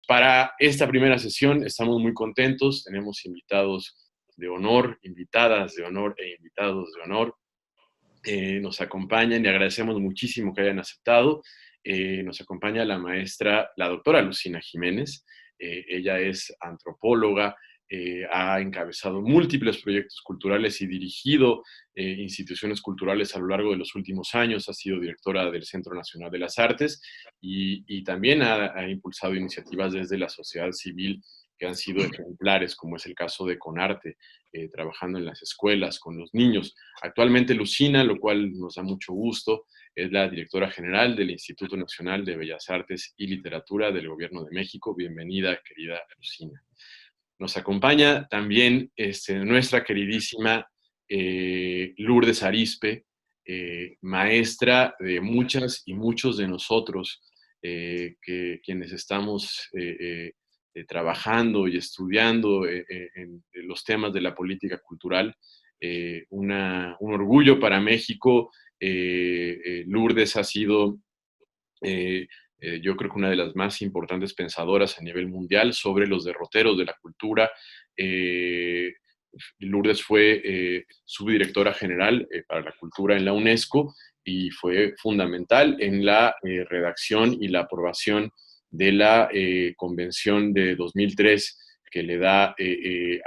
Para esta primera sesión estamos muy contentos, tenemos invitados de honor, invitadas de honor e invitados de honor. Nos acompañan y agradecemos muchísimo que hayan aceptado. Nos acompaña la maestra, la doctora Lucina Jiménez. Ella es antropóloga, ha encabezado múltiples proyectos culturales y dirigido instituciones culturales a lo largo de los últimos años. Ha sido directora del Centro Nacional de las Artes y también ha impulsado iniciativas desde la sociedad civil que han sido ejemplares, como es el caso de Conarte, trabajando en las escuelas con los niños. Actualmente Lucina, lo cual nos da mucho gusto, es la directora general del Instituto Nacional de Bellas Artes y Literatura del Gobierno de México. Bienvenida, querida Lucina. Nos acompaña también nuestra queridísima Lourdes Arizpe, maestra de muchas y muchos de nosotros, quienes estamos trabajando y estudiando en los temas de la política cultural. Un orgullo para México. Lourdes ha sido, yo creo que una de las más importantes pensadoras a nivel mundial sobre los derroteros de la cultura. Lourdes fue subdirectora general para la cultura en la UNESCO y fue fundamental en la redacción y la aprobación de la Convención de 2003 que le da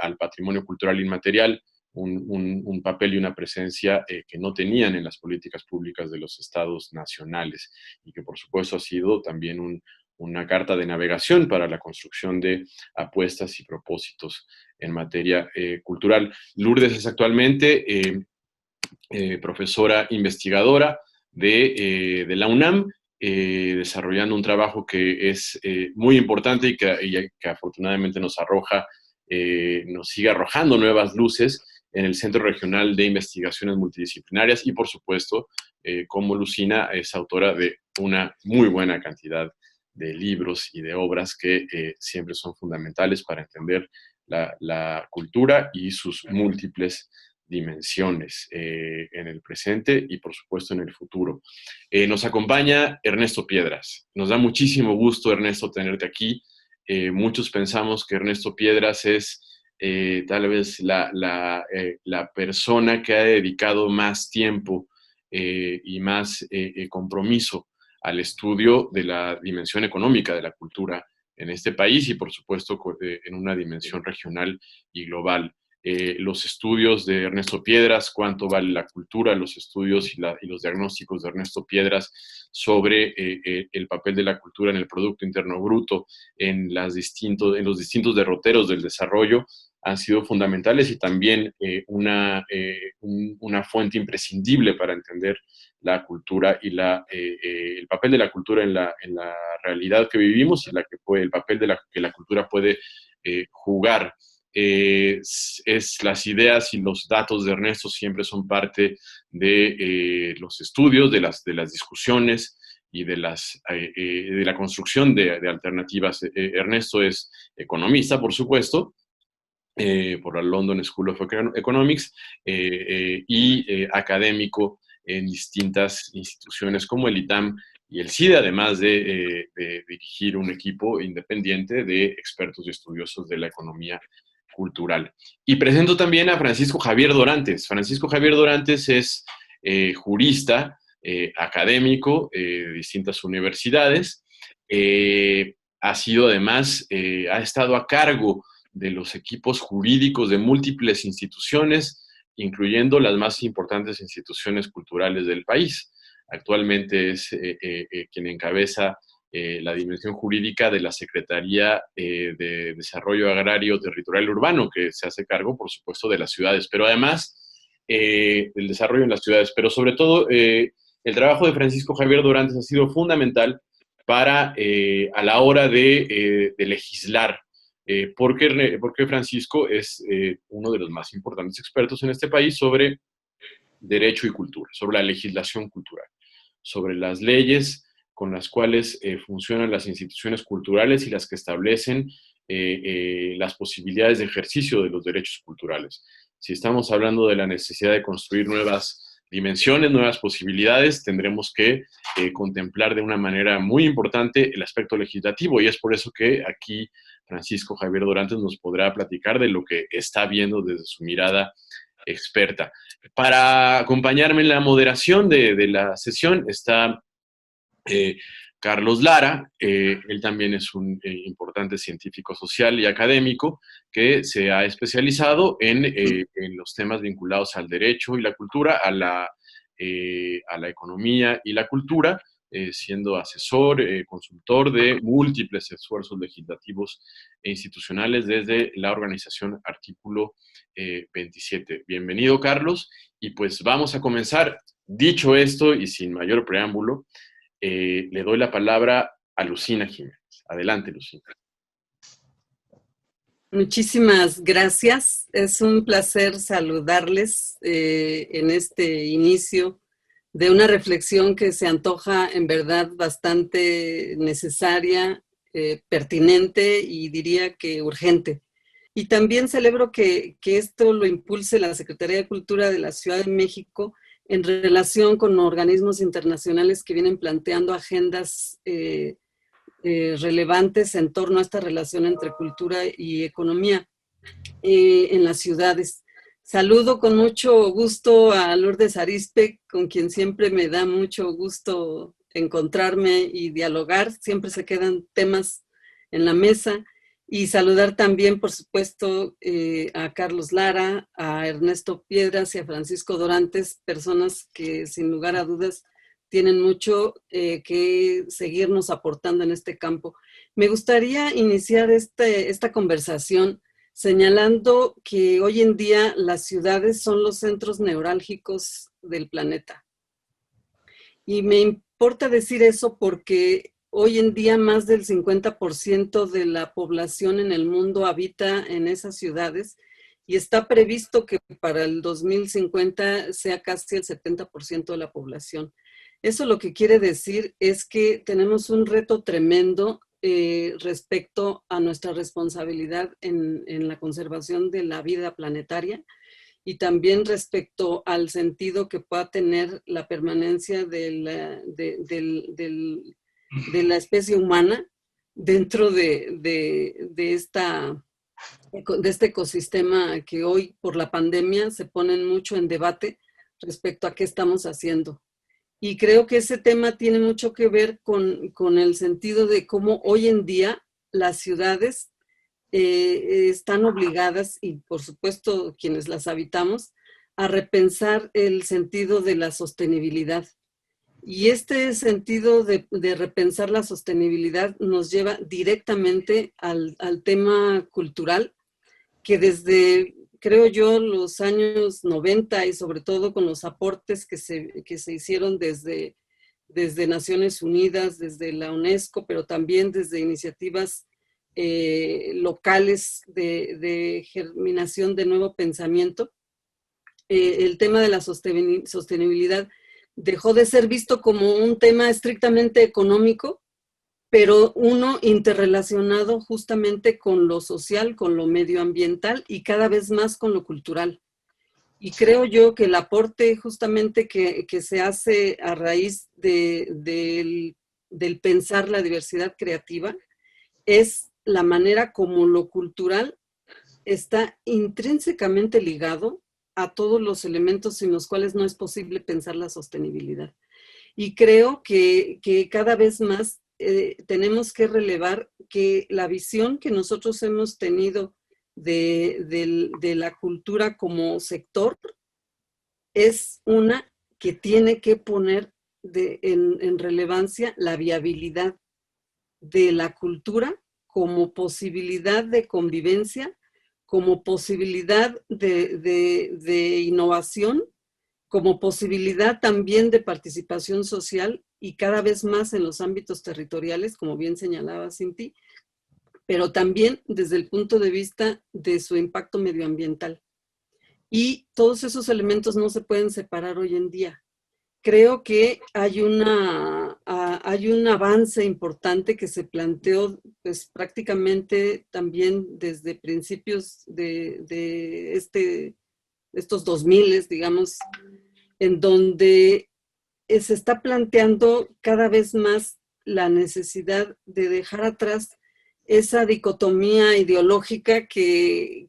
al patrimonio cultural inmaterial un papel y una presencia que no tenían en las políticas públicas de los estados nacionales y que por supuesto ha sido también una carta de navegación para la construcción de apuestas y propósitos en materia cultural. Lourdes es actualmente profesora investigadora de la UNAM, desarrollando un trabajo que es muy importante y que afortunadamente nos sigue arrojando nuevas luces en el Centro Regional de Investigaciones Multidisciplinarias y, por supuesto, como Lucina es autora de una muy buena cantidad de libros y de obras que siempre son fundamentales para entender la cultura y sus múltiples dimensiones en el presente y, por supuesto, en el futuro. Nos acompaña Ernesto Piedras. Nos da muchísimo gusto, Ernesto, tenerte aquí. Muchos pensamos que Ernesto Piedras es tal vez la persona que ha dedicado más tiempo y más compromiso al estudio de la dimensión económica de la cultura en este país y, por supuesto, en una dimensión regional y global. Los estudios de Ernesto Piedras, cuánto vale la cultura, los estudios y los diagnósticos de Ernesto Piedras sobre el papel de la cultura en el Producto Interno Bruto, en los distintos derroteros del desarrollo, han sido fundamentales y también una fuente imprescindible para entender la cultura y el papel de la cultura en la realidad que vivimos y el papel que la cultura puede jugar. Las ideas y los datos de Ernesto siempre son parte de los estudios, de las discusiones y de la construcción de alternativas. Ernesto es economista, por supuesto, por la London School of Economics y académico en distintas instituciones como el ITAM y el CIDE, además de dirigir un equipo independiente de expertos y estudiosos de la economía cultural. Y presento también a Francisco Javier Dorantes. Francisco Javier Dorantes es jurista, académico de distintas universidades. Ha sido además, ha estado a cargo de los equipos jurídicos de múltiples instituciones, incluyendo las más importantes instituciones culturales del país. Actualmente es quien encabeza la dimensión jurídica de la Secretaría de Desarrollo Agrario, Territorial y Urbano, que se hace cargo, por supuesto, de las ciudades, pero además del desarrollo en las ciudades. Pero sobre todo, el trabajo de Francisco Javier Dorantes ha sido fundamental para, a la hora de legislar, porque Francisco es uno de los más importantes expertos en este país sobre derecho y cultura, sobre la legislación cultural, sobre las leyes con las cuales funcionan las instituciones culturales y las que establecen las posibilidades de ejercicio de los derechos culturales. Si estamos hablando de la necesidad de construir nuevas dimensiones, nuevas posibilidades, tendremos que contemplar de una manera muy importante el aspecto legislativo, y es por eso que aquí Francisco Javier Dorantes nos podrá platicar de lo que está viendo desde su mirada experta. Para acompañarme en la moderación de la sesión está Carlos Lara. Él también es un importante científico social y académico que se ha especializado en los temas vinculados al derecho y la cultura, a la economía y la cultura, siendo asesor, consultor de múltiples esfuerzos legislativos e institucionales desde la organización Artículo 27. Bienvenido, Carlos, y pues vamos a comenzar. Dicho esto y sin mayor preámbulo, le doy la palabra a Lucina Jiménez. Adelante, Lucina. Muchísimas gracias. Es un placer saludarles en este inicio de una reflexión que se antoja en verdad bastante necesaria, pertinente y diría que urgente. Y también celebro que esto lo impulse la Secretaría de Cultura de la Ciudad de México en relación con organismos internacionales que vienen planteando agendas relevantes en torno a esta relación entre cultura y economía en las ciudades. Saludo con mucho gusto a Lourdes Arizpe, con quien siempre me da mucho gusto encontrarme y dialogar. Siempre se quedan temas en la mesa. Y saludar también, por supuesto, a Carlos Lara, a Ernesto Piedras y a Francisco Dorantes, personas que sin lugar a dudas tienen mucho que seguirnos aportando en este campo. Me gustaría iniciar esta conversación señalando que hoy en día las ciudades son los centros neurálgicos del planeta. Y me importa decir eso porque hoy en día más del 50% de la población en el mundo habita en esas ciudades y está previsto que para el 2050 sea casi el 70% de la población. Eso lo que quiere decir es que tenemos un reto tremendo respecto a nuestra responsabilidad en la conservación de la vida planetaria y también respecto al sentido que pueda tener la permanencia de la especie humana dentro de este ecosistema que hoy por la pandemia se ponen mucho en debate respecto a qué estamos haciendo. Y creo que ese tema tiene mucho que ver con el sentido de cómo hoy en día las ciudades están obligadas, y por supuesto quienes las habitamos, a repensar el sentido de la sostenibilidad. Y este sentido de repensar la sostenibilidad nos lleva directamente al tema cultural, que desde, creo yo, los años 90 y sobre todo con los aportes que se hicieron desde Naciones Unidas, desde la UNESCO, pero también desde iniciativas locales de germinación de nuevo pensamiento, el tema de la sostenibilidad dejó de ser visto como un tema estrictamente económico, pero uno interrelacionado justamente con lo social, con lo medioambiental y cada vez más con lo cultural. Y creo yo que el aporte justamente que se hace a raíz del pensar la diversidad creativa es la manera como lo cultural está intrínsecamente ligado a todos los elementos sin los cuales no es posible pensar la sostenibilidad. Y creo que cada vez más tenemos que relevar que la visión que nosotros hemos tenido de la cultura como sector es una que tiene que poner en relevancia la viabilidad de la cultura como posibilidad de convivencia, como posibilidad de innovación, como posibilidad también de participación social y cada vez más en los ámbitos territoriales, como bien señalaba Cinti, pero también desde el punto de vista de su impacto medioambiental. Y todos esos elementos no se pueden separar hoy en día. Creo que hay un avance importante que se planteó pues, prácticamente también desde principios de estos 2000, digamos, en donde se está planteando cada vez más la necesidad de dejar atrás esa dicotomía ideológica que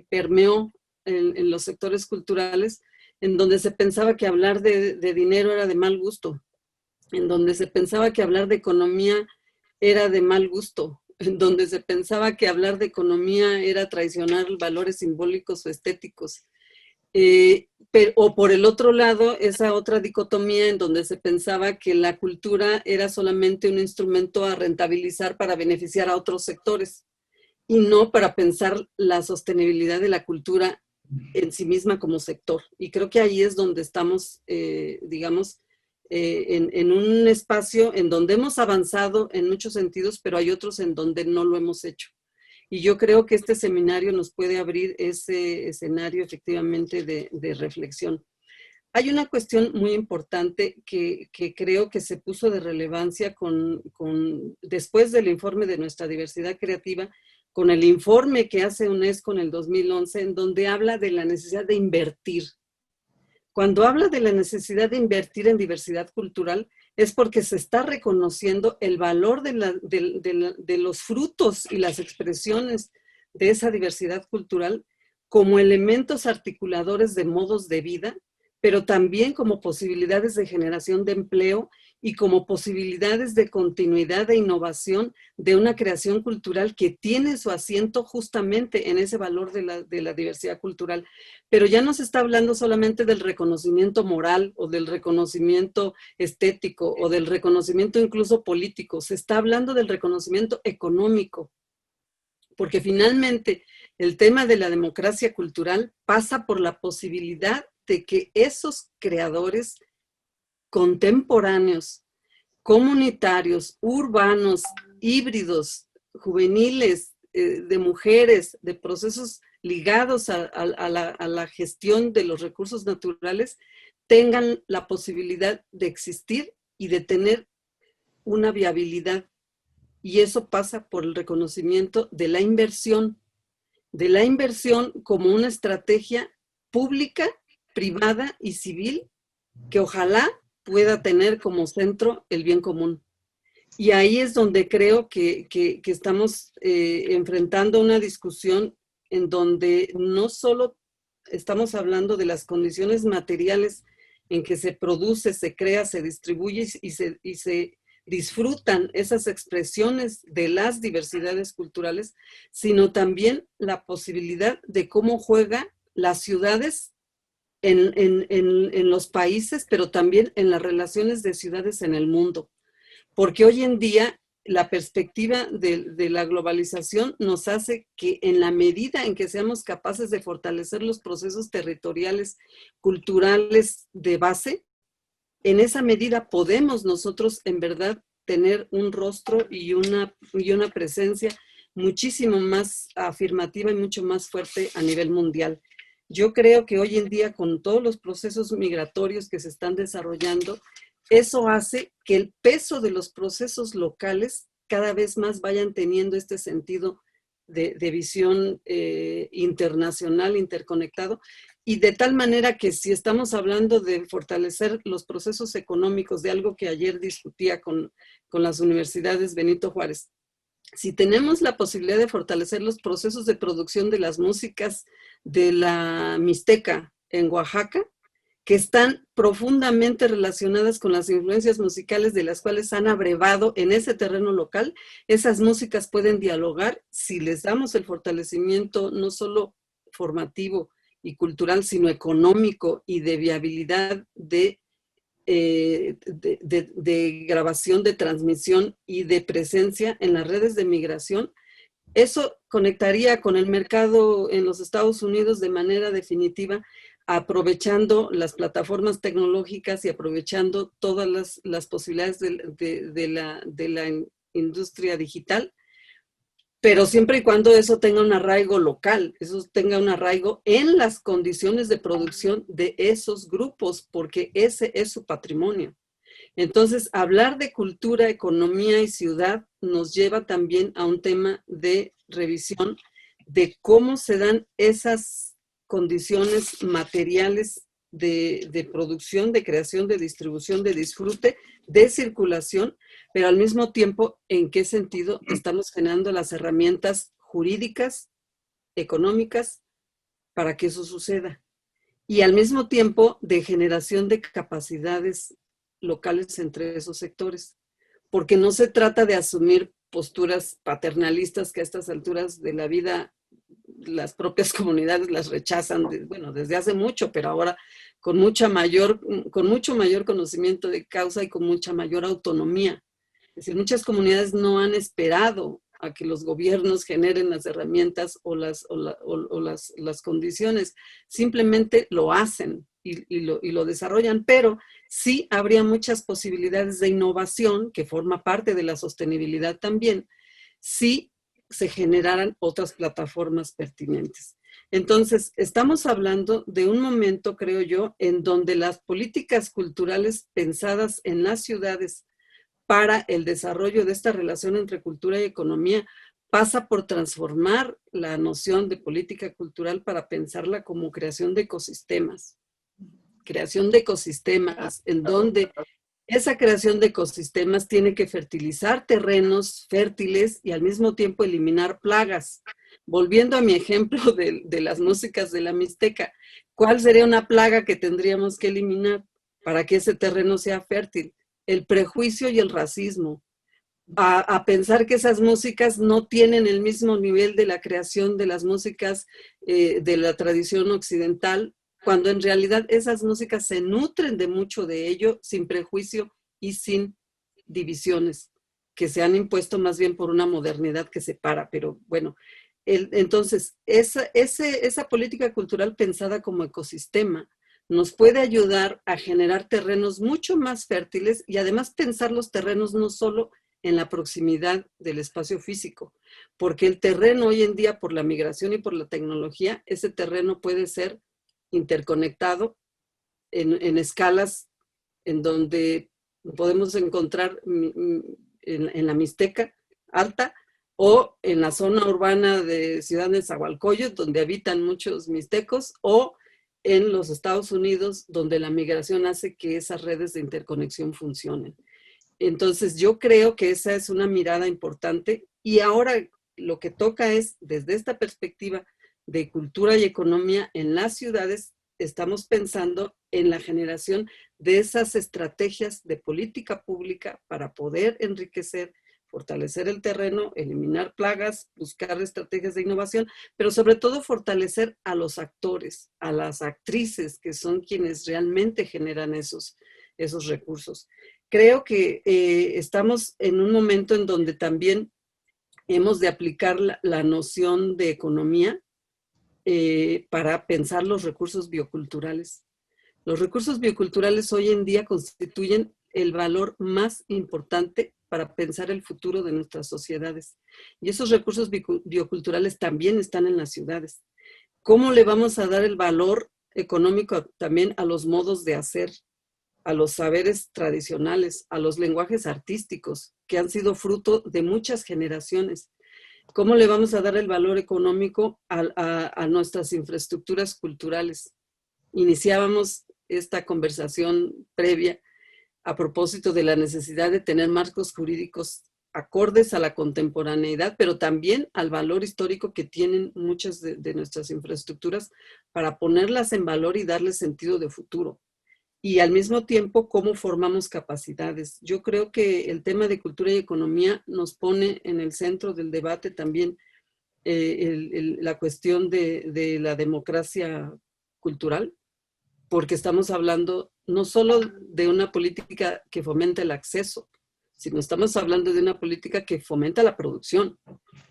permeó en los sectores culturales, en donde se pensaba que hablar de dinero era de mal gusto, en donde se pensaba que hablar de economía era de mal gusto, en donde se pensaba que hablar de economía era traicionar valores simbólicos o estéticos. O por el otro lado, esa otra dicotomía en donde se pensaba que la cultura era solamente un instrumento a rentabilizar para beneficiar a otros sectores y no para pensar la sostenibilidad de la cultura en sí misma como sector. Y creo que ahí es donde estamos, digamos, en un espacio en donde hemos avanzado en muchos sentidos, pero hay otros en donde no lo hemos hecho. Y yo creo que este seminario nos puede abrir ese escenario efectivamente de reflexión. Hay una cuestión muy importante que creo que se puso de relevancia después del informe de nuestra diversidad creativa, con el informe que hace UNESCO en el 2011, en donde habla de la necesidad de invertir. Cuando habla de la necesidad de invertir en diversidad cultural, es porque se está reconociendo el valor de los frutos y las expresiones de esa diversidad cultural como elementos articuladores de modos de vida, pero también como posibilidades de generación de empleo y como posibilidades de continuidad e innovación de una creación cultural que tiene su asiento justamente en ese valor de la diversidad cultural. Pero ya no se está hablando solamente del reconocimiento moral o del reconocimiento estético o del reconocimiento incluso político, se está hablando del reconocimiento económico, porque finalmente el tema de la democracia cultural pasa por la posibilidad de que esos creadores contemporáneos, comunitarios, urbanos, híbridos, juveniles, de mujeres, de procesos ligados a la gestión de los recursos naturales, tengan la posibilidad de existir y de tener una viabilidad. Y eso pasa por el reconocimiento de la inversión como una estrategia pública, privada y civil que ojalá pueda tener como centro el bien común. Y ahí es donde creo que estamos enfrentando una discusión en donde no solo estamos hablando de las condiciones materiales en que se produce, se crea, se distribuye y se disfrutan esas expresiones de las diversidades culturales, sino también la posibilidad de cómo juega las ciudades en los países, pero también en las relaciones de ciudades en el mundo. Porque hoy en día la perspectiva de la globalización nos hace que en la medida en que seamos capaces de fortalecer los procesos territoriales, culturales de base, en esa medida podemos nosotros en verdad tener un rostro y una presencia muchísimo más afirmativa y mucho más fuerte a nivel mundial. Yo creo que hoy en día, con todos los procesos migratorios que se están desarrollando, eso hace que el peso de los procesos locales cada vez más vayan teniendo este sentido de visión internacional, interconectado, y de tal manera que si estamos hablando de fortalecer los procesos económicos, de algo que ayer discutía con las universidades Benito Juárez, si tenemos la posibilidad de fortalecer los procesos de producción de las músicas de la Mixteca en Oaxaca, que están profundamente relacionadas con las influencias musicales de las cuales han abrevado en ese terreno local, esas músicas pueden dialogar si les damos el fortalecimiento no solo formativo y cultural, sino económico y de viabilidad de grabación, de transmisión y de presencia en las redes de migración. Eso conectaría con el mercado en los Estados Unidos de manera definitiva, aprovechando las plataformas tecnológicas y aprovechando todas las posibilidades de la industria digital, pero siempre y cuando eso tenga un arraigo local, eso tenga un arraigo en las condiciones de producción de esos grupos, porque ese es su patrimonio. Entonces, hablar de cultura, economía y ciudad nos lleva también a un tema de revisión de cómo se dan esas condiciones materiales de producción, de creación, de distribución, de disfrute, de circulación, pero al mismo tiempo, ¿en qué sentido estamos generando las herramientas jurídicas, económicas, para que eso suceda? Y al mismo tiempo de generación de capacidades locales entre esos sectores, porque no se trata de asumir posturas paternalistas que a estas alturas de la vida las propias comunidades las rechazan, bueno, desde hace mucho, pero ahora con mucho mayor conocimiento de causa y con mucha mayor autonomía. Es decir, muchas comunidades no han esperado a que los gobiernos generen las herramientas o las condiciones, simplemente lo hacen y lo desarrollan, pero sí habría muchas posibilidades de innovación, que forma parte de la sostenibilidad también, si se generaran otras plataformas pertinentes. Entonces, estamos hablando de un momento, creo yo, en donde las políticas culturales pensadas en las ciudades para el desarrollo de esta relación entre cultura y economía pasa por transformar la noción de política cultural para pensarla como creación de ecosistemas en donde esa creación de ecosistemas tiene que fertilizar terrenos fértiles y al mismo tiempo eliminar plagas. Volviendo a mi ejemplo de las músicas de la Mixteca, ¿cuál sería una plaga que tendríamos que eliminar para que ese terreno sea fértil? El prejuicio y el racismo. A pensar que esas músicas no tienen el mismo nivel de la creación de las músicas de la tradición occidental, cuando en realidad esas músicas se nutren de mucho de ello, sin prejuicio y sin divisiones, que se han impuesto más bien por una modernidad que separa. Pero bueno, entonces esa política cultural pensada como ecosistema nos puede ayudar a generar terrenos mucho más fértiles y además pensar los terrenos no solo en la proximidad del espacio físico, porque el terreno hoy en día, por la migración y por la tecnología, ese terreno puede ser interconectado en escalas en donde podemos encontrar en la Mixteca Alta o en la zona urbana de Ciudad de Nezahualcóyotl, donde habitan muchos mixtecos, o en los Estados Unidos, donde la migración hace que esas redes de interconexión funcionen. Entonces, yo creo que esa es una mirada importante y ahora lo que toca es, desde esta perspectiva de cultura y economía en las ciudades, estamos pensando en la generación de esas estrategias de política pública para poder enriquecer, fortalecer el terreno, eliminar plagas, buscar estrategias de innovación, pero sobre todo fortalecer a los actores, a las actrices, que son quienes realmente generan esos recursos. Creo que estamos en un momento en donde también hemos de aplicar la noción de economía para pensar los recursos bioculturales. Los recursos bioculturales hoy en día constituyen el valor más importante para pensar el futuro de nuestras sociedades. Y esos recursos bioculturales también están en las ciudades. ¿Cómo le vamos a dar el valor económico también a los modos de hacer, a los saberes tradicionales, a los lenguajes artísticos que han sido fruto de muchas generaciones? ¿Cómo le vamos a dar el valor económico a nuestras infraestructuras culturales? Iniciábamos esta conversación previa a propósito de la necesidad de tener marcos jurídicos acordes a la contemporaneidad, pero también al valor histórico que tienen muchas de nuestras infraestructuras para ponerlas en valor y darles sentido de futuro. Y al mismo tiempo, cómo formamos capacidades. Yo creo que el tema de cultura y economía nos pone en el centro del debate también la cuestión de la democracia cultural, porque estamos hablando no solo de una política que fomenta el acceso, sino estamos hablando de una política que fomenta la producción,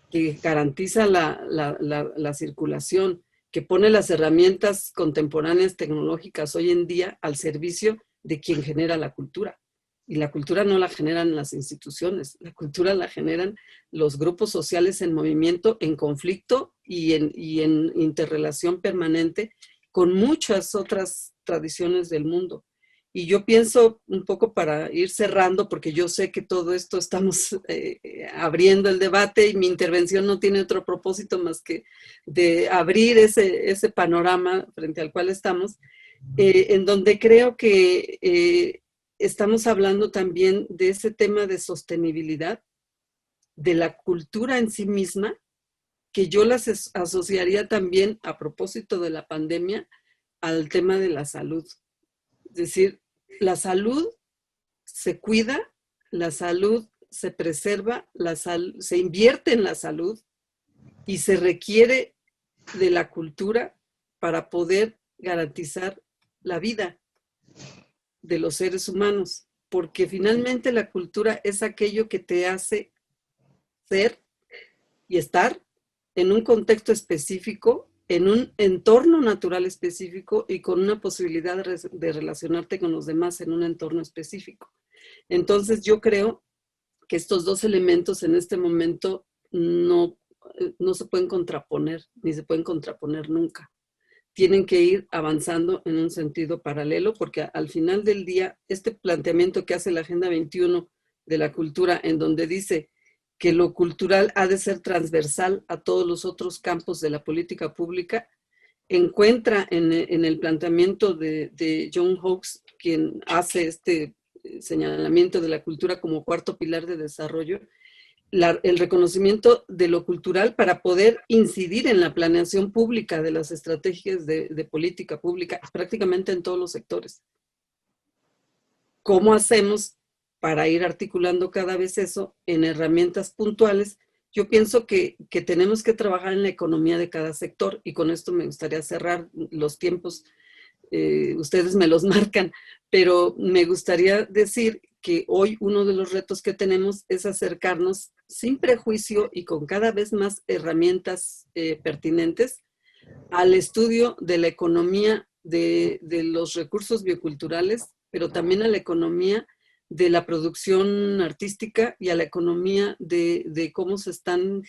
que garantiza la circulación, que pone las herramientas contemporáneas tecnológicas hoy en día al servicio de quien genera la cultura. Y la cultura no la generan las instituciones, la cultura la generan los grupos sociales en movimiento, en conflicto y en interrelación permanente con muchas otras tradiciones del mundo. Y yo pienso un poco para ir cerrando, porque yo sé que todo esto estamos abriendo el debate y mi intervención no tiene otro propósito más que de abrir ese panorama frente al cual estamos. en donde creo que estamos hablando también de ese tema de sostenibilidad, de la cultura en sí misma, que yo las asociaría también, a propósito de la pandemia, al tema de la salud. Es decir, la salud se cuida, la salud se preserva, se invierte en la salud y se requiere de la cultura para poder garantizar la vida de los seres humanos, porque finalmente la cultura es aquello que te hace ser y estar en un contexto específico, en un entorno natural específico y con una posibilidad de relacionarte con los demás en un entorno específico. Entonces yo creo que estos dos elementos en este momento no se pueden contraponer, ni se pueden contraponer nunca. Tienen que ir avanzando en un sentido paralelo, porque al final del día, este planteamiento que hace la Agenda 21 de la cultura, en donde dice que lo cultural ha de ser transversal a todos los otros campos de la política pública, encuentra en el planteamiento de John Hawkes, quien hace este señalamiento de la cultura como cuarto pilar de desarrollo, el reconocimiento de lo cultural para poder incidir en la planeación pública de las estrategias de política pública prácticamente en todos los sectores. ¿Cómo hacemos para ir articulando cada vez eso en herramientas puntuales? Yo pienso que tenemos que trabajar en la economía de cada sector, y con esto me gustaría cerrar los tiempos. Ustedes me los marcan, pero me gustaría decir que hoy uno de los retos que tenemos es acercarnos sin prejuicio y con cada vez más herramientas pertinentes al estudio de la economía de los recursos bioculturales, pero también a la economía de la producción artística y a la economía de cómo se están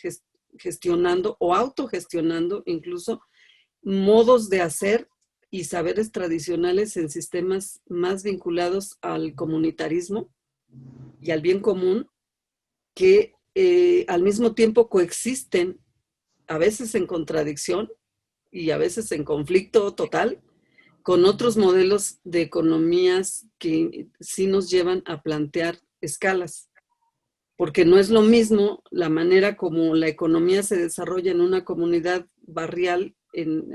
gestionando o autogestionando incluso modos de hacer y saberes tradicionales en sistemas más vinculados al comunitarismo y al bien común, que al mismo tiempo coexisten, a veces en contradicción y a veces en conflicto total, con otros modelos de economías que sí nos llevan a plantear escalas. Porque no es lo mismo la manera como la economía se desarrolla en una comunidad barrial,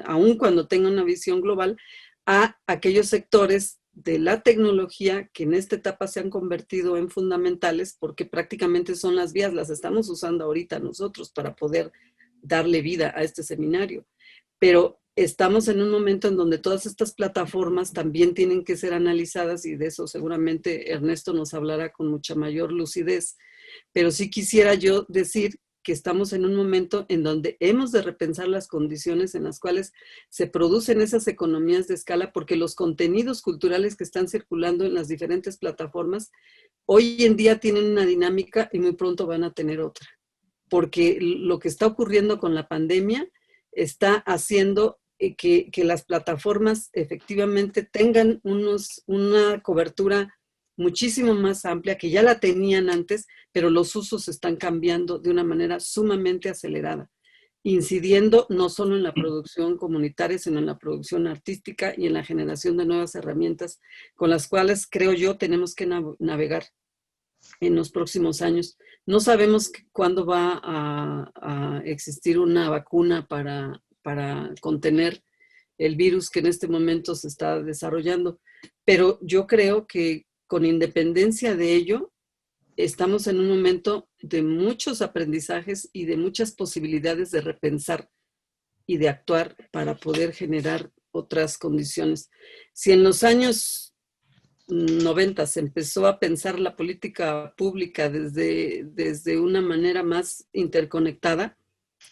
aun cuando tenga una visión global, a aquellos sectores de la tecnología que en esta etapa se han convertido en fundamentales, porque prácticamente son las vías, las estamos usando ahorita nosotros para poder darle vida a este seminario. Pero estamos en un momento en donde todas estas plataformas también tienen que ser analizadas, y de eso seguramente Ernesto nos hablará con mucha mayor lucidez. Pero sí quisiera yo decir que estamos en un momento en donde hemos de repensar las condiciones en las cuales se producen esas economías de escala, porque los contenidos culturales que están circulando en las diferentes plataformas hoy en día tienen una dinámica y muy pronto van a tener otra. Porque lo que está ocurriendo con la pandemia está haciendo que las plataformas efectivamente tengan una cobertura muchísimo más amplia, que ya la tenían antes, pero los usos están cambiando de una manera sumamente acelerada, incidiendo no solo en la producción comunitaria, sino en la producción artística y en la generación de nuevas herramientas con las cuales creo yo tenemos que navegar en los próximos años. No sabemos cuándo va a existir una vacuna para contener el virus que en este momento se está desarrollando, pero yo creo que con independencia de ello, estamos en un momento de muchos aprendizajes y de muchas posibilidades de repensar y de actuar para poder generar otras condiciones. Si en los años 90 se empezó a pensar la política pública desde una manera más interconectada,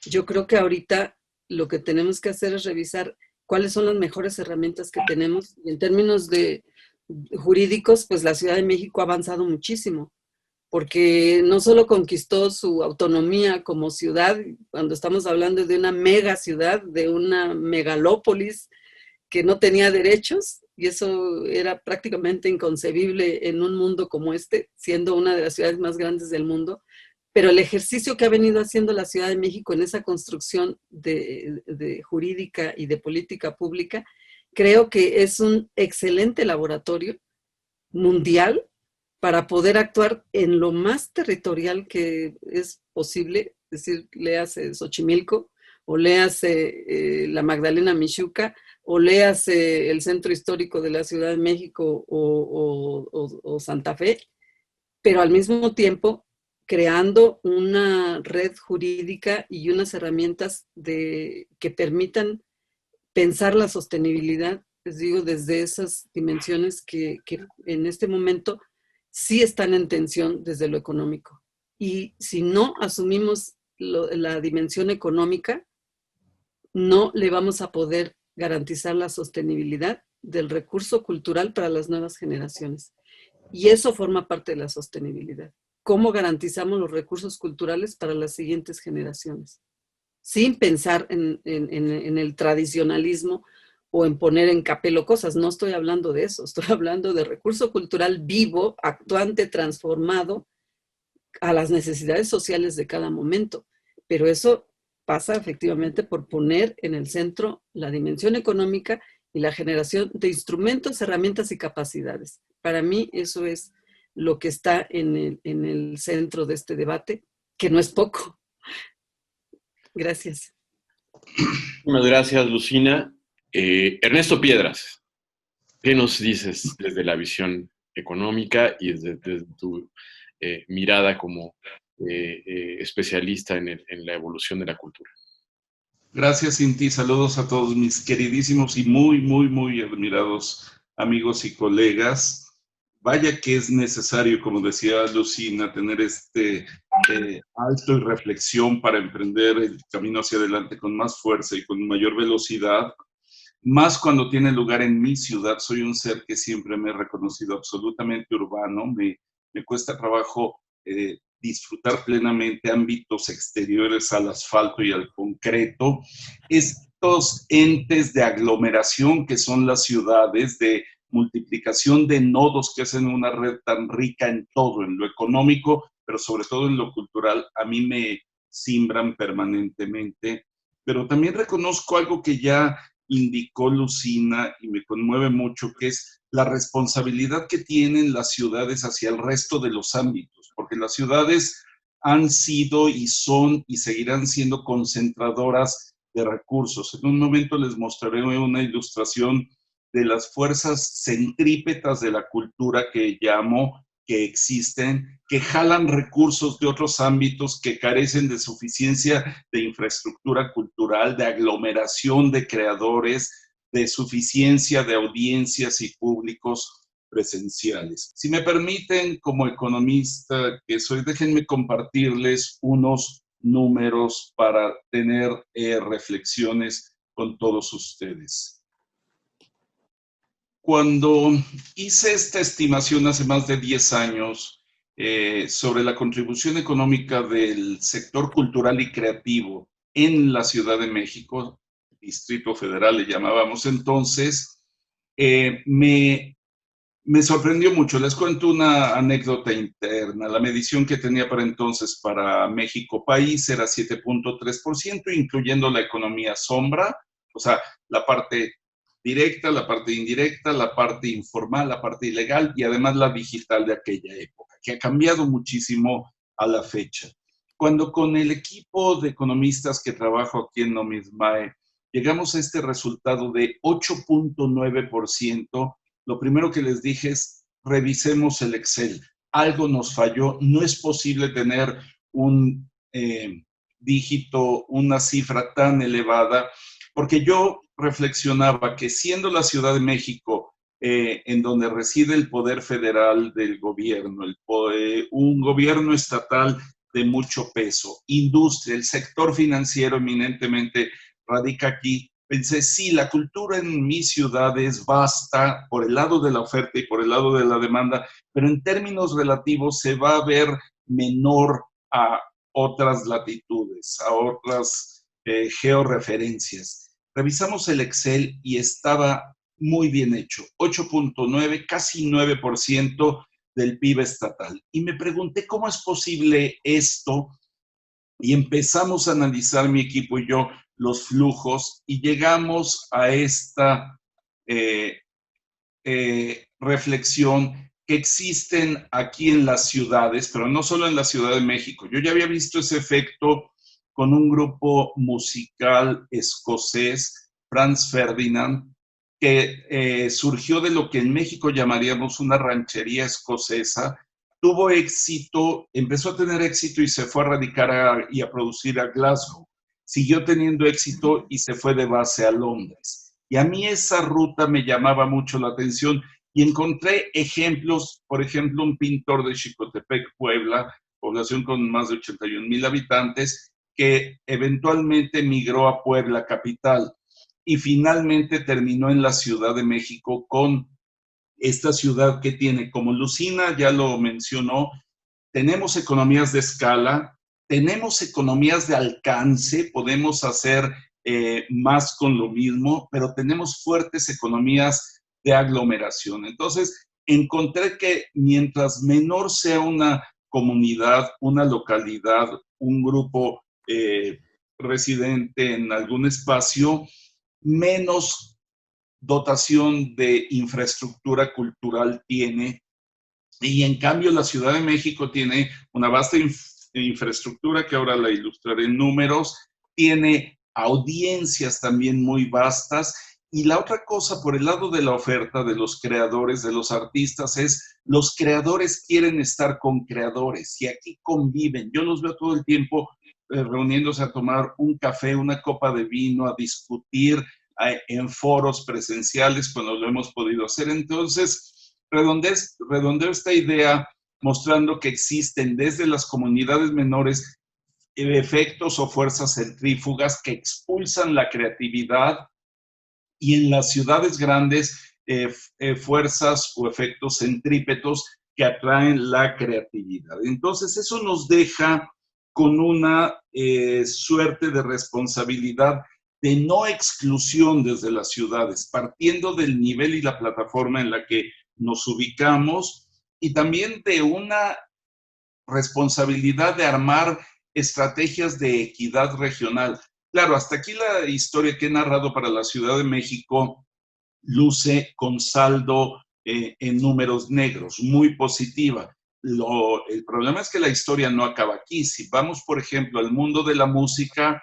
yo creo que ahorita lo que tenemos que hacer es revisar cuáles son las mejores herramientas que tenemos. Y en términos jurídicos, pues la Ciudad de México ha avanzado muchísimo, porque no solo conquistó su autonomía como ciudad, cuando estamos hablando de una mega ciudad, de una megalópolis que no tenía derechos, y eso era prácticamente inconcebible en un mundo como este, siendo una de las ciudades más grandes del mundo, pero el ejercicio que ha venido haciendo la Ciudad de México en esa construcción de jurídica y de política pública creo que es un excelente laboratorio mundial para poder actuar en lo más territorial que es posible, es decir, léase Xochimilco, o léase la Magdalena Mixhuca, o léase el centro histórico de la Ciudad de México o Santa Fe, pero al mismo tiempo creando una red jurídica y unas herramientas que permitan pensar la sostenibilidad, les digo, desde esas dimensiones que en este momento sí están en tensión desde lo económico. Y si no asumimos la dimensión económica, no le vamos a poder garantizar la sostenibilidad del recurso cultural para las nuevas generaciones. Y eso forma parte de la sostenibilidad. ¿Cómo garantizamos los recursos culturales para las siguientes generaciones? Sin pensar en el tradicionalismo o en poner en capelo cosas. No estoy hablando de eso, estoy hablando de recurso cultural vivo, actuante, transformado a las necesidades sociales de cada momento. Pero eso pasa efectivamente por poner en el centro la dimensión económica y la generación de instrumentos, herramientas y capacidades. Para mí eso es lo que está en el centro de este debate, que no es poco. Gracias. Muchas gracias, Lucina. Ernesto Piedras, ¿qué nos dices desde la visión económica y desde tu mirada como especialista en la evolución de la cultura? Gracias, Cinti. Saludos a todos mis queridísimos y muy, muy, muy admirados amigos y colegas. Vaya que es necesario, como decía Lucina, tener este alto y reflexión para emprender el camino hacia adelante con más fuerza y con mayor velocidad, más cuando tiene lugar en mi ciudad. Soy un ser que siempre me he reconocido absolutamente urbano. Me cuesta trabajo disfrutar plenamente ámbitos exteriores al asfalto y al concreto. Estos entes de aglomeración que son las ciudades, de multiplicación de nodos que hacen una red tan rica en todo, en lo económico, pero sobre todo en lo cultural, a mí me simbran permanentemente. Pero también reconozco algo que ya indicó Lucina y me conmueve mucho, que es la responsabilidad que tienen las ciudades hacia el resto de los ámbitos, porque las ciudades han sido y son y seguirán siendo concentradoras de recursos. En un momento les mostraré una ilustración de las fuerzas centrípetas de la cultura que llamo, que existen, que jalan recursos de otros ámbitos que carecen de suficiencia de infraestructura cultural, de aglomeración de creadores, de suficiencia de audiencias y públicos presenciales. Si me permiten, como economista que soy, déjenme compartirles unos números para tener reflexiones con todos ustedes. Cuando hice esta estimación hace más de 10 años sobre la contribución económica del sector cultural y creativo en la Ciudad de México, Distrito Federal le llamábamos entonces, me sorprendió mucho. Les cuento una anécdota interna. La medición que tenía para entonces para México país era 7.3%, incluyendo la economía sombra, o sea, la parte directa, la parte indirecta, la parte informal, la parte ilegal y además la digital de aquella época, que ha cambiado muchísimo a la fecha. Cuando con el equipo de economistas que trabajo aquí en Nomismae llegamos a este resultado de 8.9%, lo primero que les dije es, revisemos el Excel. Algo nos falló. No es posible tener un dígito, una cifra tan elevada, porque yo reflexionaba que siendo la Ciudad de México en donde reside el poder federal del gobierno, un gobierno estatal de mucho peso, industria, el sector financiero eminentemente radica aquí, pensé, sí, la cultura en mis ciudades basta por el lado de la oferta y por el lado de la demanda, pero en términos relativos se va a ver menor a otras latitudes, a otras georreferencias. Revisamos el Excel y estaba muy bien hecho, 8.9, casi 9% del PIB estatal. Y me pregunté cómo es posible esto y empezamos a analizar mi equipo y yo los flujos y llegamos a esta reflexión que existen aquí en las ciudades, pero no solo en la Ciudad de México. Yo ya había visto ese efecto con un grupo musical escocés, Franz Ferdinand, que surgió de lo que en México llamaríamos una ranchería escocesa. Tuvo éxito, empezó a tener éxito y se fue a radicar y a producir a Glasgow. Siguió teniendo éxito y se fue de base a Londres. Y a mí esa ruta me llamaba mucho la atención y encontré ejemplos, por ejemplo, un pintor de Xicotepec, Puebla, población con más de 81,000 habitantes, que eventualmente migró a Puebla capital y finalmente terminó en la Ciudad de México con esta ciudad que tiene, como Lucina ya lo mencionó, tenemos economías de escala, tenemos economías de alcance, podemos hacer más con lo mismo, pero tenemos fuertes economías de aglomeración. Entonces, encontré que mientras menor sea una comunidad, una localidad, un grupo residente en algún espacio, menos dotación de infraestructura cultural tiene. Y en cambio la Ciudad de México tiene una vasta infraestructura, que ahora la ilustraré en números, tiene audiencias también muy vastas. Y la otra cosa, por el lado de la oferta de los creadores, de los artistas, es los creadores quieren estar con creadores y aquí conviven. Yo los veo todo el tiempo reuniéndose a tomar un café, una copa de vino, a discutir en foros presenciales cuando lo hemos podido hacer. Entonces, redondeo esta idea mostrando que existen desde las comunidades menores efectos o fuerzas centrífugas que expulsan la creatividad y en las ciudades grandes fuerzas o efectos centrípetos que atraen la creatividad. Entonces, eso nos deja con una suerte de responsabilidad de no exclusión desde las ciudades, partiendo del nivel y la plataforma en la que nos ubicamos y también de una responsabilidad de armar estrategias de equidad regional. Claro, hasta aquí la historia que he narrado para la Ciudad de México luce con saldo en números negros, muy positiva. El problema es que la historia no acaba aquí. Si vamos, por ejemplo, al mundo de la música,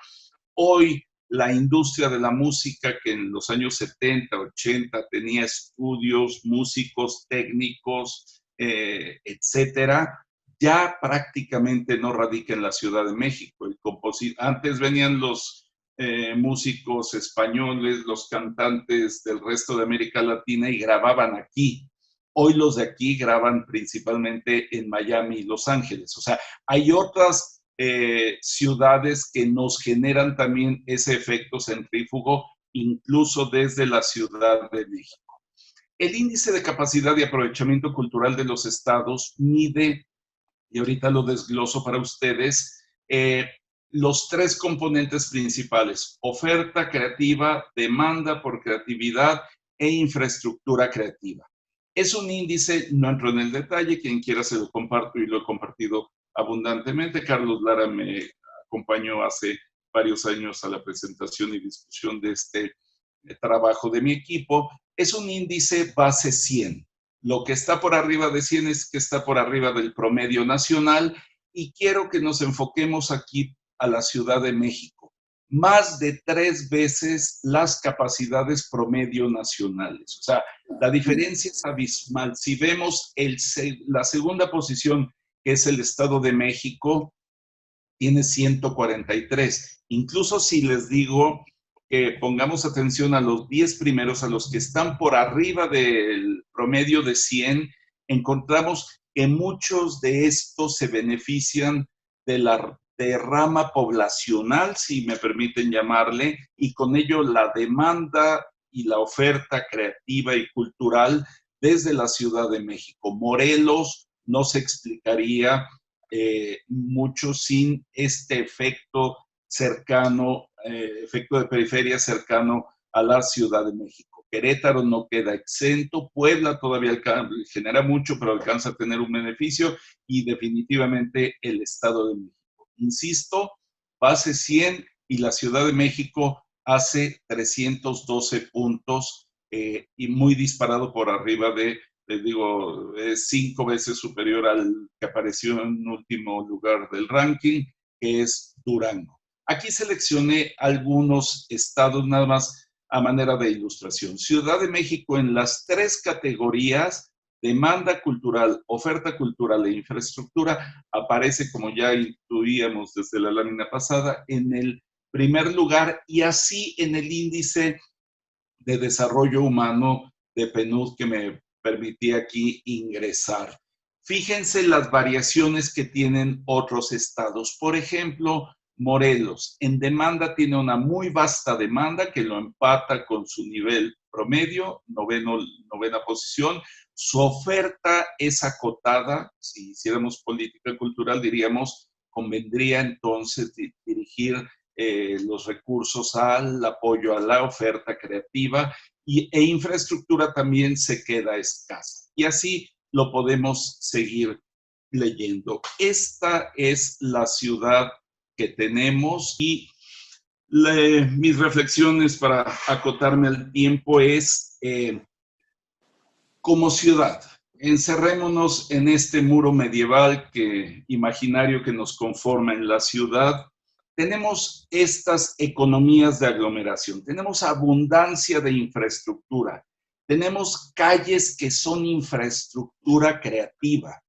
hoy la industria de la música, que en los años 70, 80 tenía estudios, músicos, técnicos, etcétera, ya prácticamente no radica en la Ciudad de México. Antes venían los músicos españoles, los cantantes del resto de América Latina y grababan aquí. Hoy los de aquí graban principalmente en Miami y Los Ángeles. O sea, hay otras ciudades que nos generan también ese efecto centrífugo, incluso desde la Ciudad de México. El índice de capacidad y aprovechamiento cultural de los estados mide, y ahorita lo desgloso para ustedes, los tres componentes principales: oferta creativa, demanda por creatividad e infraestructura creativa. Es un índice, no entro en el detalle, quien quiera se lo comparto y lo he compartido abundantemente. Carlos Lara me acompañó hace varios años a la presentación y discusión de este trabajo de mi equipo. Es un índice base 100. Lo que está por arriba de 100 es que está por arriba del promedio nacional y quiero que nos enfoquemos aquí a la Ciudad de México. Más de 3 veces las capacidades promedio nacionales. O sea, la diferencia es abismal. Si vemos la segunda posición, que es el Estado de México, tiene 143. Incluso si les digo que pongamos atención a los 10 primeros, a los que están por arriba del promedio de 100, encontramos que muchos de estos se benefician de la derrama poblacional, si me permiten llamarle, y con ello la demanda y la oferta creativa y cultural desde la Ciudad de México. Morelos no se explicaría mucho sin este efecto cercano, efecto de periferia cercano a la Ciudad de México. Querétaro no queda exento, Puebla todavía genera mucho, pero alcanza a tener un beneficio, y definitivamente el Estado de México. Insisto, base 100 y la Ciudad de México hace 312 puntos y muy disparado por arriba les digo, es 5 veces superior al que apareció en último lugar del ranking, que es Durango. Aquí seleccioné algunos estados nada más a manera de ilustración. Ciudad de México en las 3 categorías, demanda cultural, oferta cultural e infraestructura, aparece, como ya intuíamos desde la lámina pasada, en el primer lugar, y así en el índice de desarrollo humano de PNUD que me permitía aquí ingresar. Fíjense las variaciones que tienen otros estados. Por ejemplo, Morelos, en demanda tiene una muy vasta demanda que lo empata con su nivel promedio, novena posición. Su oferta es acotada. Si hiciéramos política cultural, diríamos, convendría entonces dirigir los recursos al apoyo a la oferta creativa e infraestructura también se queda escasa. Y así lo podemos seguir leyendo. Esta es la ciudad que tenemos y mis reflexiones para acotarme al tiempo es, como ciudad, encerrémonos en este muro medieval imaginario que nos conforma en la ciudad. Tenemos estas economías de aglomeración, tenemos abundancia de infraestructura, tenemos calles que son infraestructura creativa,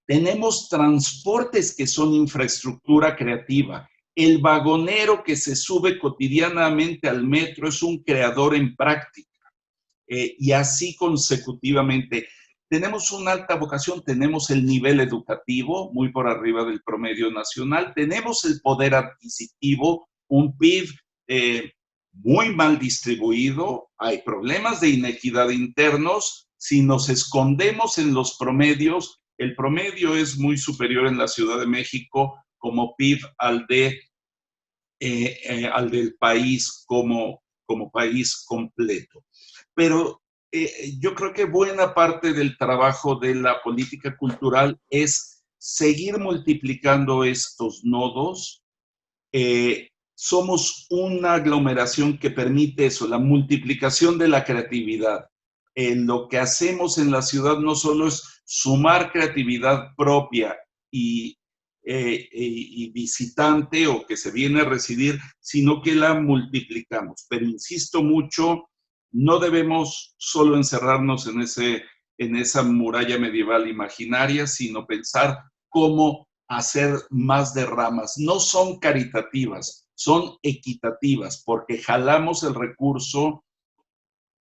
tenemos transportes que son infraestructura creativa. El vagonero que se sube cotidianamente al metro es un creador en práctica. Y así consecutivamente. Tenemos una alta vocación, tenemos el nivel educativo muy por arriba del promedio nacional, tenemos el poder adquisitivo, un PIB muy mal distribuido, hay problemas de inequidad internos. Si nos escondemos en los promedios, el promedio es muy superior en la Ciudad de México como PIB al del país como país completo. Pero yo creo que buena parte del trabajo de la política cultural es seguir multiplicando estos nodos. Somos una aglomeración que permite eso, la multiplicación de la creatividad. Lo que hacemos en la ciudad no solo es sumar creatividad propia y visitante o que se viene a residir, sino que la multiplicamos. Pero insisto mucho, no debemos solo encerrarnos en esa muralla medieval imaginaria, sino pensar cómo hacer más derramas. No son caritativas, son equitativas, porque jalamos el recurso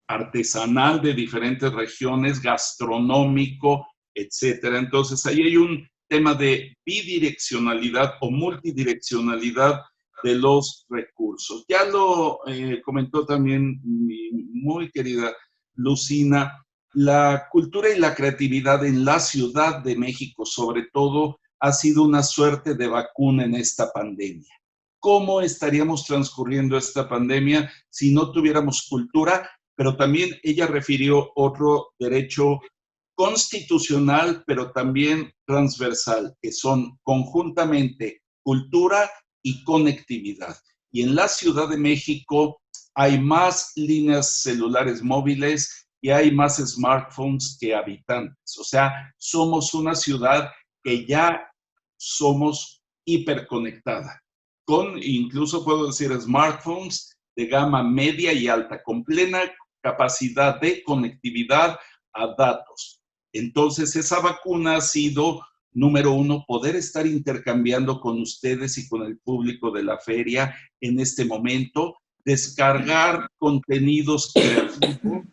artesanal de diferentes regiones, gastronómico, etcétera. Entonces, ahí hay un tema de bidireccionalidad o multidireccionalidad de los recursos. Ya lo comentó también mi muy querida Lucina, la cultura y la creatividad en la Ciudad de México, sobre todo, ha sido una suerte de vacuna en esta pandemia. ¿Cómo estaríamos transcurriendo esta pandemia si no tuviéramos cultura? Pero también ella refirió otro derecho constitucional, pero también transversal, que son conjuntamente cultura y conectividad. Y en la Ciudad de México hay más líneas celulares móviles y hay más smartphones que habitantes. O sea, somos una ciudad que ya somos hiperconectada, con incluso puedo decir smartphones de gama media y alta, con plena capacidad de conectividad a datos. Entonces, esa vacuna ha sido, número uno, poder estar intercambiando con ustedes y con el público de la feria en este momento, descargar contenidos creativos,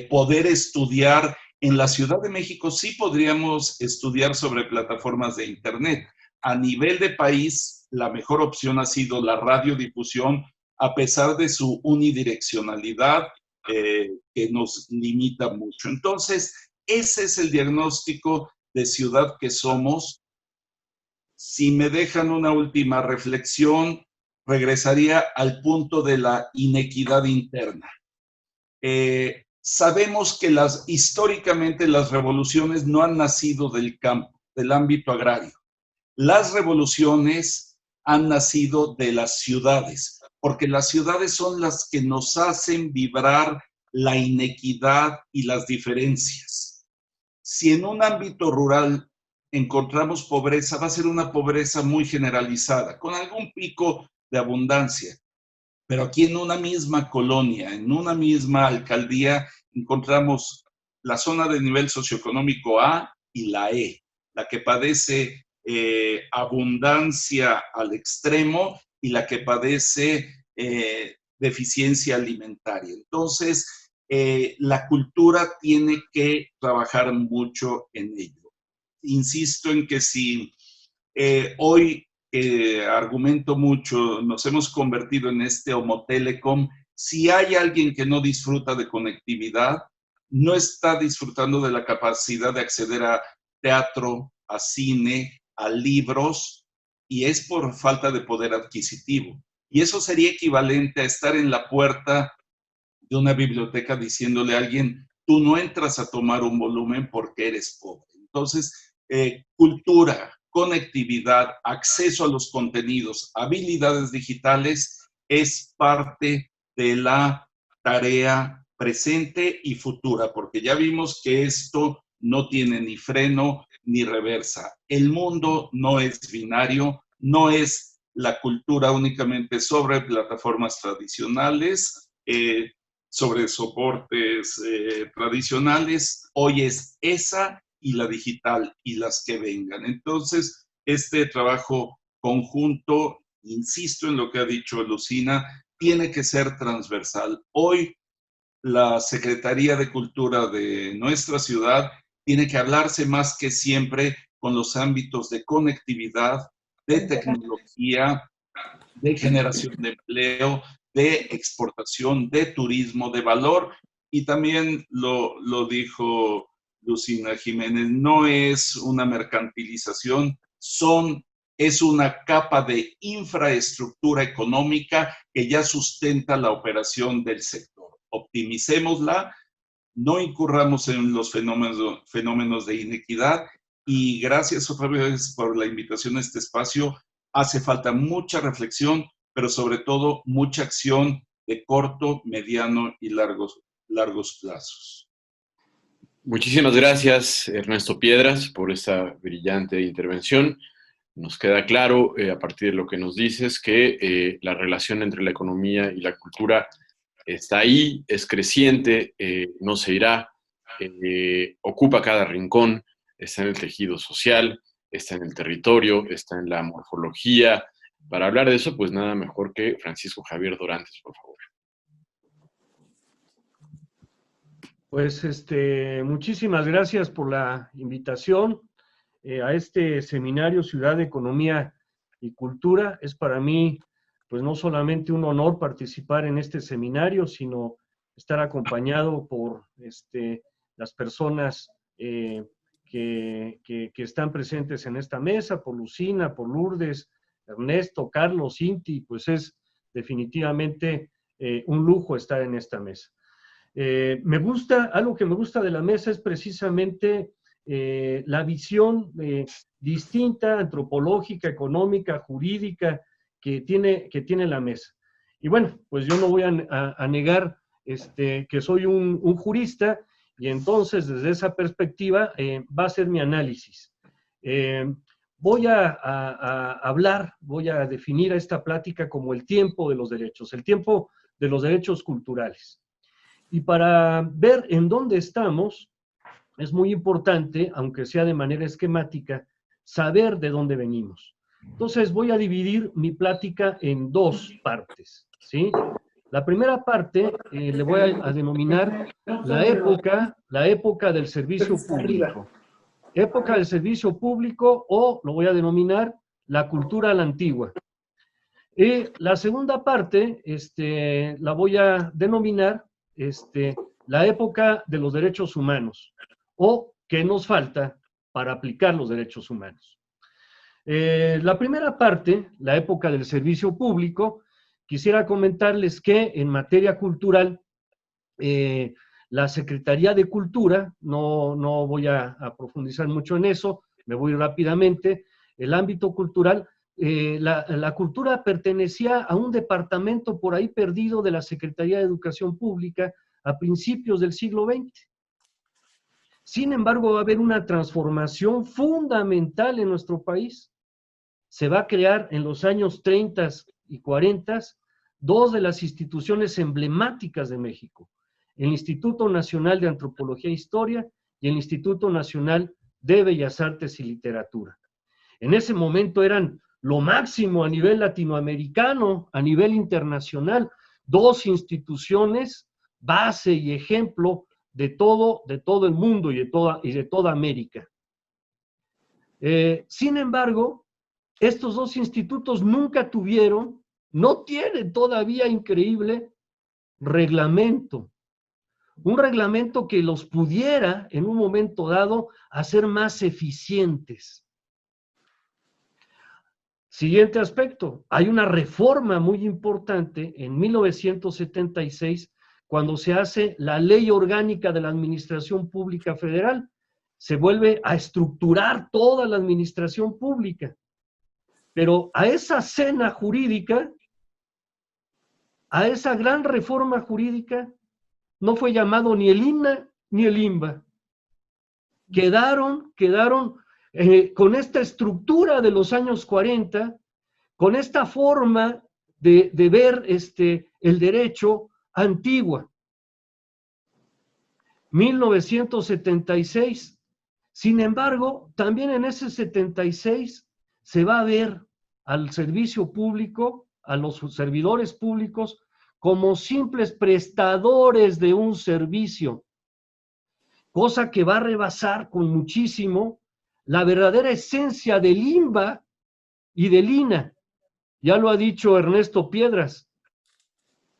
poder estudiar. En la Ciudad de México sí podríamos estudiar sobre plataformas de Internet. A nivel de país, la mejor opción ha sido la radiodifusión, a pesar de su unidireccionalidad, que nos limita mucho. Entonces, ese es el diagnóstico de ciudad que somos. Si me dejan una última reflexión, regresaría al punto de la inequidad interna. Sabemos que históricamente las revoluciones no han nacido del campo, del ámbito agrario. Las revoluciones han nacido de las ciudades. porque las ciudades son las que nos hacen vibrar la inequidad y las diferencias. Si en un ámbito rural encontramos pobreza, va a ser una pobreza muy generalizada, con algún pico de abundancia. Pero aquí en una misma colonia, en una misma alcaldía, encontramos la zona de nivel socioeconómico A y la E, la que padece abundancia al extremo y la que padece deficiencia alimentaria. Entonces, la cultura tiene que trabajar mucho en ello. Insisto en que si hoy argumento mucho, nos hemos convertido en este Homo Telecom. Si hay alguien que no disfruta de conectividad, no está disfrutando de la capacidad de acceder a teatro, a cine, a libros, y es por falta de poder adquisitivo. Y eso sería equivalente a estar en la puerta de una biblioteca diciéndole a alguien, tú no entras a tomar un volumen porque eres pobre. Entonces, cultura, conectividad, acceso a los contenidos, habilidades digitales, es parte de la tarea presente y futura, porque ya vimos que esto no tiene ni freno ni reversa. El mundo no es binario, no es la cultura únicamente sobre plataformas tradicionales, sobre soportes tradicionales. Hoy es esa y la digital y las que vengan. Entonces, este trabajo conjunto, insisto en lo que ha dicho Lucina, tiene que ser transversal. Hoy la Secretaría de Cultura de nuestra ciudad tiene que hablarse más que siempre con los ámbitos de conectividad, de tecnología, de generación de empleo, de exportación, de turismo, de valor. Y también lo dijo Lucina Jiménez, no es una mercantilización, es una capa de infraestructura económica que ya sustenta la operación del sector. Optimicémosla, no incurramos en los fenómenos de inequidad, y gracias otra vez por la invitación a este espacio. Hace falta mucha reflexión, pero sobre todo mucha acción de corto, mediano y largos plazos. Muchísimas gracias, Ernesto Piedras, por esta brillante intervención. Nos queda claro, a partir de lo que nos dices, que la relación entre la economía y la cultura está ahí, es creciente, no se irá, ocupa cada rincón, está en el tejido social, está en el territorio, está en la morfología. Para hablar de eso, pues nada mejor que Francisco Javier Dorantes, por favor. Pues muchísimas gracias por la invitación a este seminario Ciudad, Economía y Cultura. Es para mí, pues no solamente un honor participar en este seminario, sino estar acompañado por las personas que están presentes en esta mesa, por Lucina, por Lourdes, Ernesto, Carlos, Inti. Pues es definitivamente un lujo estar en esta mesa. Algo que me gusta de la mesa es precisamente la visión distinta, antropológica, económica, jurídica que tiene la mesa. Y bueno, pues yo no voy a negar que soy un jurista, y entonces desde esa perspectiva va a ser mi análisis. Voy a definir a esta plática como el tiempo de los derechos, el tiempo de los derechos culturales. Y para ver en dónde estamos, es muy importante, aunque sea de manera esquemática, saber de dónde venimos. Entonces voy a dividir mi plática en dos partes, ¿sí? La primera parte le voy a denominar la época del servicio público. Época del servicio público, o lo voy a denominar la cultura a la antigua. La segunda parte la voy a denominar la época de los derechos humanos, o qué nos falta para aplicar los derechos humanos. La primera parte, la época del servicio público, quisiera comentarles que en materia cultural, la Secretaría de Cultura, no voy a profundizar mucho en eso, me voy rápidamente, el ámbito cultural la cultura pertenecía a un departamento por ahí perdido de la Secretaría de Educación Pública a principios del siglo XX. Sin embargo, va a haber una transformación fundamental en nuestro país. Se va a crear en los años 30 y 40 dos de las instituciones emblemáticas de México, el Instituto Nacional de Antropología e Historia y el Instituto Nacional de Bellas Artes y Literatura. En ese momento eran lo máximo a nivel latinoamericano, a nivel internacional, dos instituciones base y ejemplo de todo el mundo y de toda América. Sin embargo, estos dos institutos nunca tuvieron, no tienen todavía, increíble, reglamento. Un reglamento que los pudiera, en un momento dado, hacer más eficientes. Siguiente aspecto, hay una reforma muy importante en 1976, cuando se hace la Ley Orgánica de la Administración Pública Federal. Se vuelve a estructurar toda la administración pública. Pero a esa cena jurídica, a esa gran reforma jurídica, no fue llamado ni el INA ni el INBA. Quedaron con esta estructura de los años 40, con esta forma de ver el derecho antigua. 1976. Sin embargo, también en ese 76 se va a ver al servicio público, a los servidores públicos, como simples prestadores de un servicio, cosa que va a rebasar con muchísimo la verdadera esencia del INBA y del INA. Ya lo ha dicho Ernesto Piedras,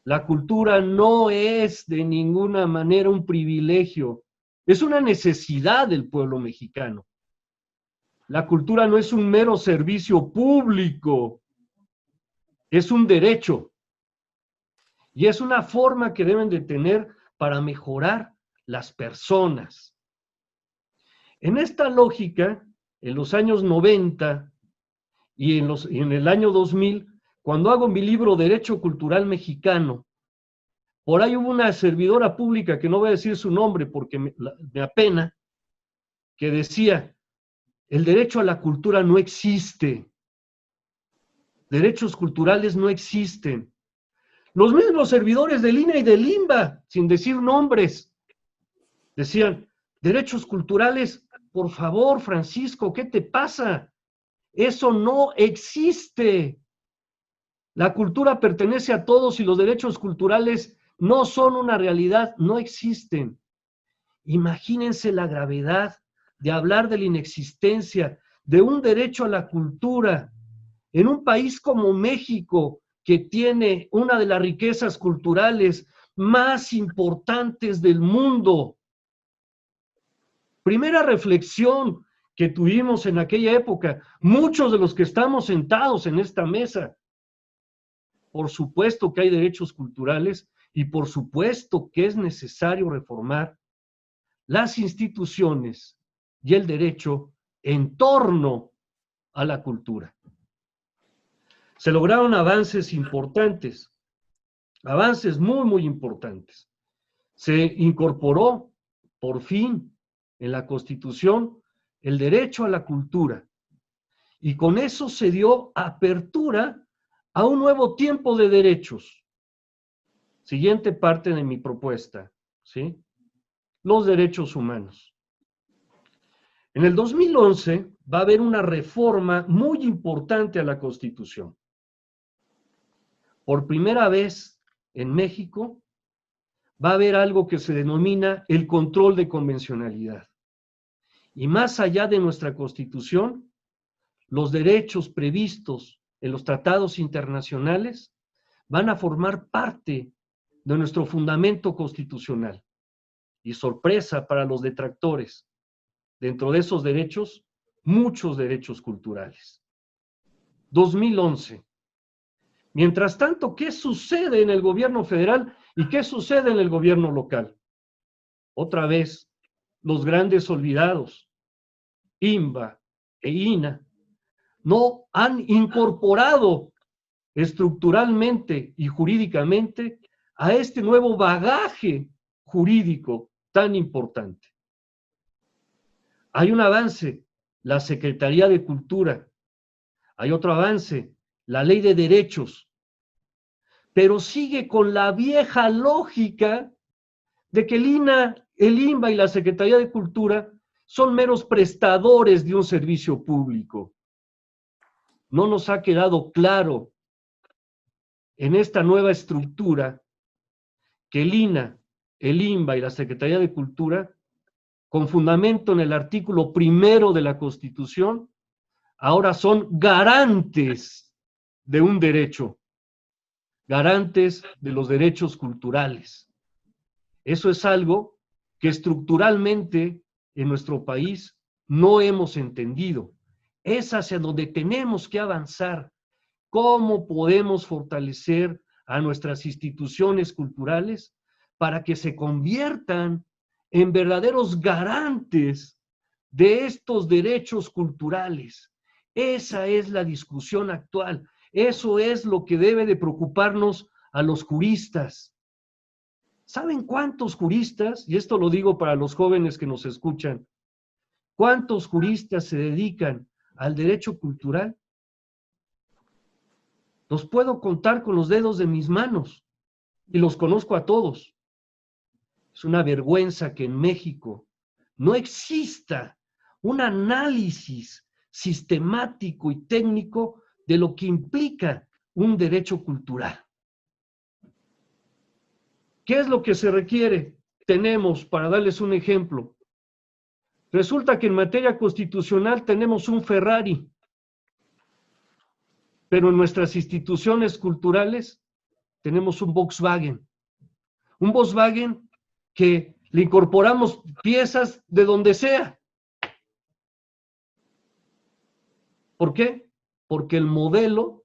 la cultura no es de ninguna manera un privilegio, es una necesidad del pueblo mexicano. La cultura no es un mero servicio público, es un derecho. Y es una forma que deben de tener para mejorar las personas. En esta lógica, en los años 90 y en el año 2000, cuando hago mi libro Derecho Cultural Mexicano, por ahí hubo una servidora pública, que no voy a decir su nombre porque me apena, que decía, el derecho a la cultura no existe, derechos culturales no existen. Los mismos servidores del INA y del INBA, sin decir nombres, decían, derechos culturales, por favor, Francisco, ¿qué te pasa? Eso no existe. La cultura pertenece a todos y los derechos culturales no son una realidad, no existen. Imagínense la gravedad de hablar de la inexistencia de un derecho a la cultura en un país como México, que tiene una de las riquezas culturales más importantes del mundo. Primera reflexión que tuvimos en aquella época, muchos de los que estamos sentados en esta mesa, por supuesto que hay derechos culturales y por supuesto que es necesario reformar las instituciones y el derecho en torno a la cultura. Se lograron avances importantes, avances muy, muy importantes. Se incorporó, por fin, en la Constitución, el derecho a la cultura. Y con eso se dio apertura a un nuevo tiempo de derechos. Siguiente parte de mi propuesta, ¿sí? Los derechos humanos. En el 2011 va a haber una reforma muy importante a la Constitución. Por primera vez en México va a haber algo que se denomina el control de convencionalidad. Y más allá de nuestra Constitución, los derechos previstos en los tratados internacionales van a formar parte de nuestro fundamento constitucional. Y sorpresa para los detractores, dentro de esos derechos, muchos derechos culturales. 2011. Mientras tanto, ¿qué sucede en el gobierno federal y qué sucede en el gobierno local? Otra vez, los grandes olvidados, INBA e INA, no han incorporado estructuralmente y jurídicamente a este nuevo bagaje jurídico tan importante. Hay un avance, la Secretaría de Cultura. Hay otro avance, la Ley de Derechos. Pero sigue con la vieja lógica de que el INBA y la Secretaría de Cultura son meros prestadores de un servicio público. No nos ha quedado claro en esta nueva estructura que el INBA y la Secretaría de Cultura, con fundamento en el artículo 1 de la Constitución, ahora son garantes de un derecho, garantes de los derechos culturales. Eso es algo que estructuralmente en nuestro país no hemos entendido. Es hacia donde tenemos que avanzar. ¿Cómo podemos fortalecer a nuestras instituciones culturales para que se conviertan en verdaderos garantes de estos derechos culturales? Esa es la discusión actual. Eso es lo que debe de preocuparnos a los juristas. ¿Saben cuántos juristas, y esto lo digo para los jóvenes que nos escuchan, cuántos juristas se dedican al derecho cultural? Los puedo contar con los dedos de mis manos y los conozco a todos. Es una vergüenza que en México no exista un análisis sistemático y técnico de lo que implica un derecho cultural. ¿Qué es lo que se requiere? Tenemos, para darles un ejemplo, resulta que en materia constitucional tenemos un Ferrari, pero en nuestras instituciones culturales tenemos un Volkswagen. Un Volkswagen que le incorporamos piezas de donde sea. ¿Por qué? Porque el modelo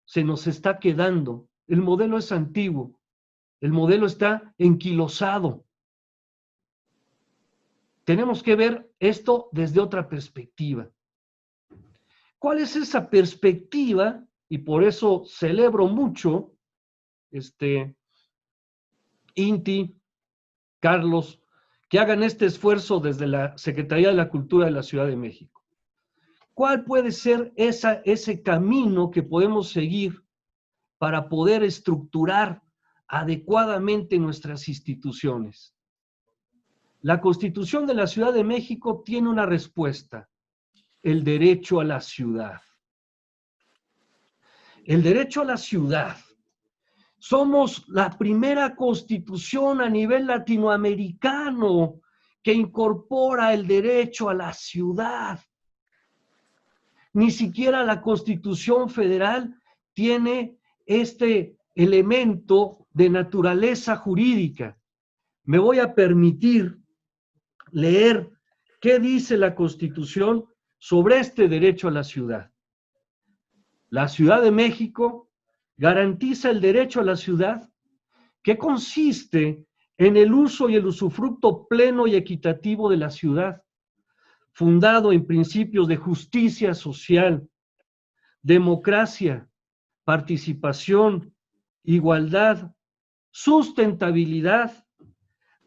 se nos está quedando. El modelo es antiguo. El modelo está enquilosado. Tenemos que ver esto desde otra perspectiva. ¿Cuál es esa perspectiva? Y por eso celebro mucho, Inti, Carlos, que hagan este esfuerzo desde la Secretaría de la Cultura de la Ciudad de México. ¿Cuál puede ser ese camino que podemos seguir para poder estructurar adecuadamente nuestras instituciones? La Constitución de la Ciudad de México tiene una respuesta: el derecho a la ciudad. El derecho a la ciudad. Somos la primera constitución a nivel latinoamericano que incorpora el derecho a la ciudad. Ni siquiera la Constitución Federal tiene este elemento de naturaleza jurídica. Me voy a permitir leer qué dice la Constitución sobre este derecho a la ciudad. La Ciudad de México garantiza el derecho a la ciudad, que consiste en el uso y el usufructo pleno y equitativo de la ciudad, fundado en principios de justicia social, democracia, participación, igualdad, sustentabilidad,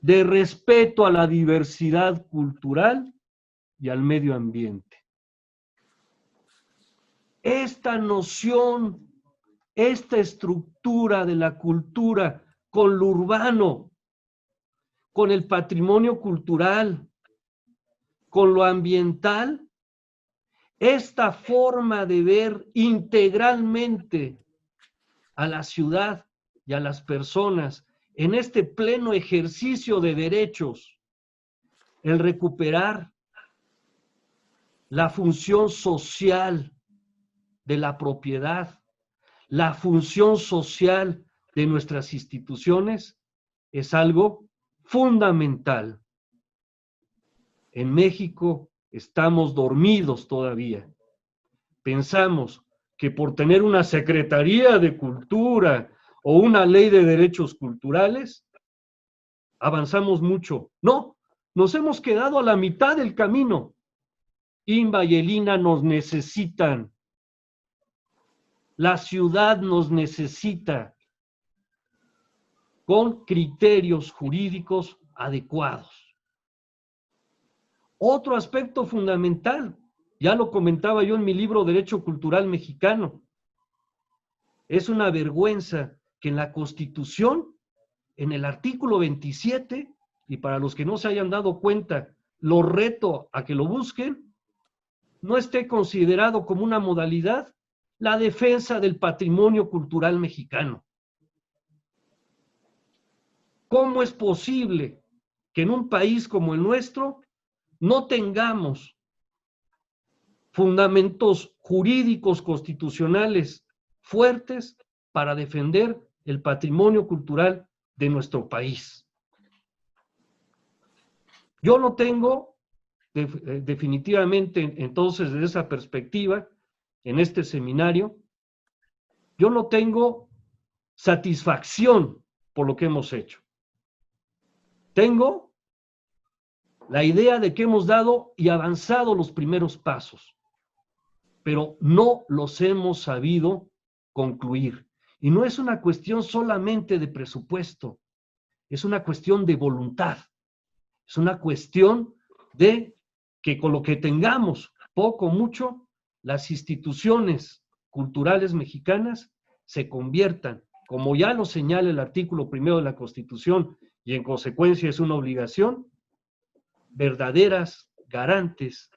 de respeto a la diversidad cultural y al medio ambiente. Esta noción, esta estructura de la cultura con lo urbano, con el patrimonio cultural, con lo ambiental, esta forma de ver integralmente a la ciudad y a las personas en este pleno ejercicio de derechos, el recuperar la función social de la propiedad, la función social de nuestras instituciones, es algo fundamental. En México estamos dormidos todavía. Pensamos que por tener una Secretaría de Cultura o una ley de derechos culturales, avanzamos mucho. No, nos hemos quedado a la mitad del camino. INBA y el INA nos necesitan. La ciudad nos necesita con criterios jurídicos adecuados. Otro aspecto fundamental, ya lo comentaba yo en mi libro Derecho Cultural Mexicano, es una vergüenza que en la Constitución, en el artículo 27, y para los que no se hayan dado cuenta, lo reto a que lo busquen, no esté considerado como una modalidad la defensa del patrimonio cultural mexicano. ¿Cómo es posible que en un país como el nuestro no tengamos fundamentos jurídicos constitucionales fuertes para defender el patrimonio cultural de nuestro país? Yo no tengo definitivamente, entonces, desde esa perspectiva, en este seminario, yo no tengo satisfacción por lo que hemos hecho. Tengo la idea de que hemos dado y avanzado los primeros pasos, pero no los hemos sabido concluir. Y no es una cuestión solamente de presupuesto, es una cuestión de voluntad, es una cuestión de que con lo que tengamos, poco o mucho, las instituciones culturales mexicanas se conviertan, como ya lo señala el artículo 1 de la Constitución, y en consecuencia es una obligación, verdaderas garantes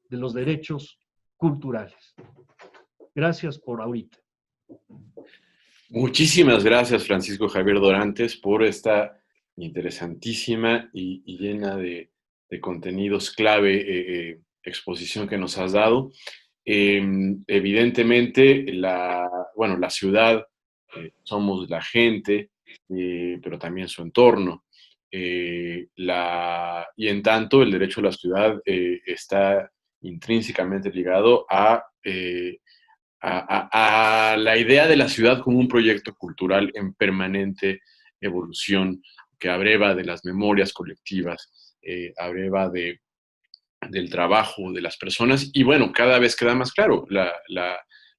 de los derechos culturales. Gracias por ahorita. Muchísimas gracias, Francisco Javier Dorantes, por esta interesantísima y llena de contenidos clave exposición que nos has dado. Evidentemente, la ciudad, somos la gente, pero también su entorno. Y en tanto, el derecho a la ciudad está intrínsecamente ligado a la idea de la ciudad como un proyecto cultural en permanente evolución, que abreva de las memorias colectivas, abreva del trabajo de las personas, y bueno, cada vez queda más claro,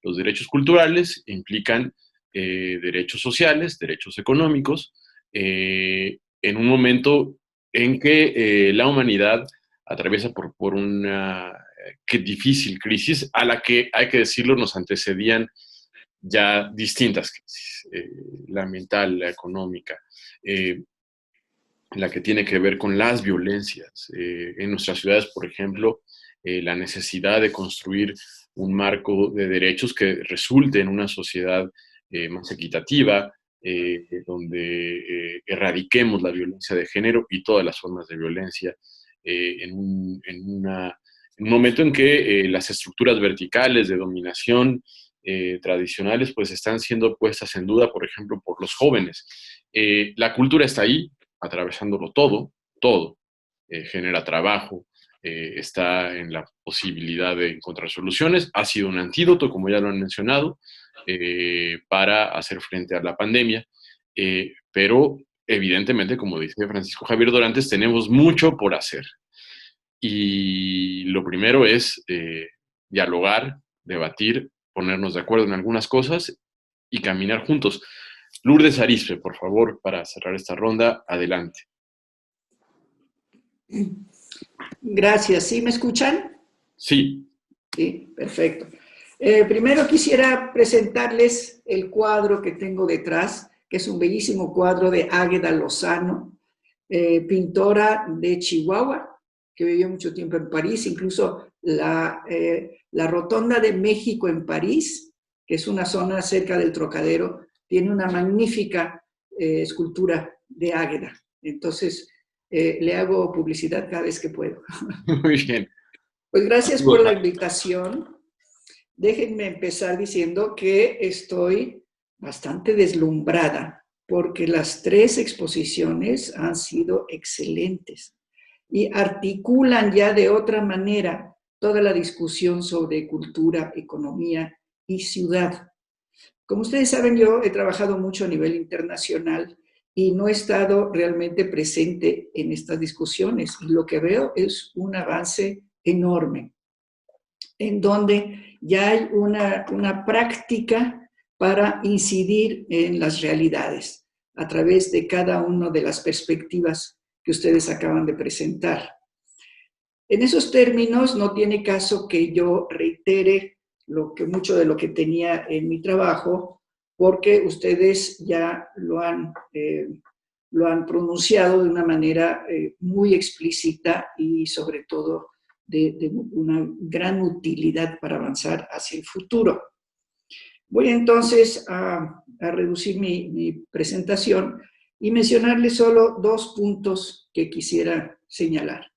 los derechos culturales implican derechos sociales, derechos económicos, en un momento en que la humanidad atraviesa por una difícil crisis, a la que, hay que decirlo, nos antecedían ya distintas crisis, la ambiental, la económica, la que tiene que ver con las violencias. En nuestras ciudades, por ejemplo, la necesidad de construir un marco de derechos que resulte en una sociedad más equitativa, donde erradiquemos la violencia de género y todas las formas de violencia, en un momento en que las estructuras verticales de dominación tradicionales pues están siendo puestas en duda, por ejemplo, por los jóvenes. La cultura está ahí, atravesándolo todo, genera trabajo, está en la posibilidad de encontrar soluciones, ha sido un antídoto, como ya lo han mencionado, para hacer frente a la pandemia, pero evidentemente, como dice Francisco Javier Dorantes, tenemos mucho por hacer. Y lo primero es dialogar, debatir, ponernos de acuerdo en algunas cosas y caminar juntos. Lourdes Arizpe, por favor, para cerrar esta ronda, adelante. Gracias. ¿Sí me escuchan? Sí. Sí, perfecto. Primero quisiera presentarles el cuadro que tengo detrás, que es un bellísimo cuadro de Águeda Lozano, pintora de Chihuahua, que vivió mucho tiempo en París, incluso la Rotonda de México en París, que es una zona cerca del Trocadero, tiene una magnífica escultura de Águeda. Entonces, le hago publicidad cada vez que puedo. Muy bien. Pues gracias por la invitación. Déjenme empezar diciendo que estoy bastante deslumbrada porque las 3 exposiciones han sido excelentes y articulan ya de otra manera toda la discusión sobre cultura, economía y ciudad. Como ustedes saben, yo he trabajado mucho a nivel internacional y no he estado realmente presente en estas discusiones. Y lo que veo es un avance enorme, en donde ya hay una práctica para incidir en las realidades a través de cada una de las perspectivas que ustedes acaban de presentar. En esos términos, no tiene caso que yo reitere mucho de lo que tenía en mi trabajo, porque ustedes ya lo han pronunciado de una manera muy explícita y sobre todo de una gran utilidad para avanzar hacia el futuro. Voy entonces a reducir mi presentación y mencionarles solo 2 puntos que quisiera señalar.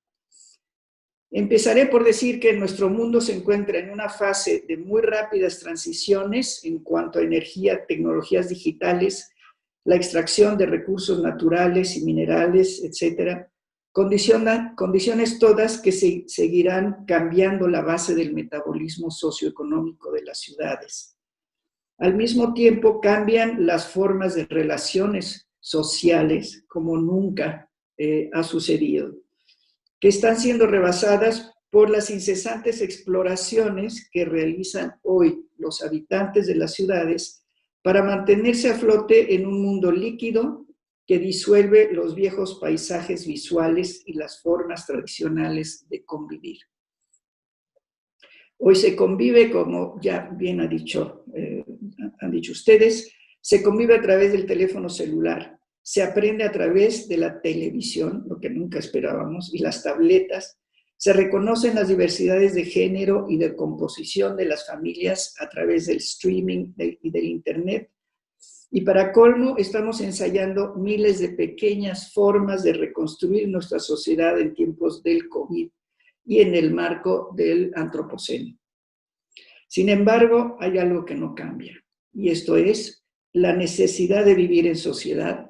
Empezaré por decir que nuestro mundo se encuentra en una fase de muy rápidas transiciones en cuanto a energía, tecnologías digitales, la extracción de recursos naturales y minerales, etcétera, condiciones todas que seguirán cambiando la base del metabolismo socioeconómico de las ciudades. Al mismo tiempo cambian las formas de relaciones sociales como nunca ha sucedido, que están siendo rebasadas por las incesantes exploraciones que realizan hoy los habitantes de las ciudades para mantenerse a flote en un mundo líquido que disuelve los viejos paisajes visuales y las formas tradicionales de convivir. Hoy se convive, como ya bien han dicho ustedes, se convive a través del teléfono celular, se aprende a través de la televisión, lo que nunca esperábamos, y las tabletas, se reconocen las diversidades de género y de composición de las familias a través del streaming y del internet. Y para colmo, estamos ensayando miles de pequeñas formas de reconstruir nuestra sociedad en tiempos del COVID y en el marco del antropoceno. Sin embargo, hay algo que no cambia, y esto es la necesidad de vivir en sociedad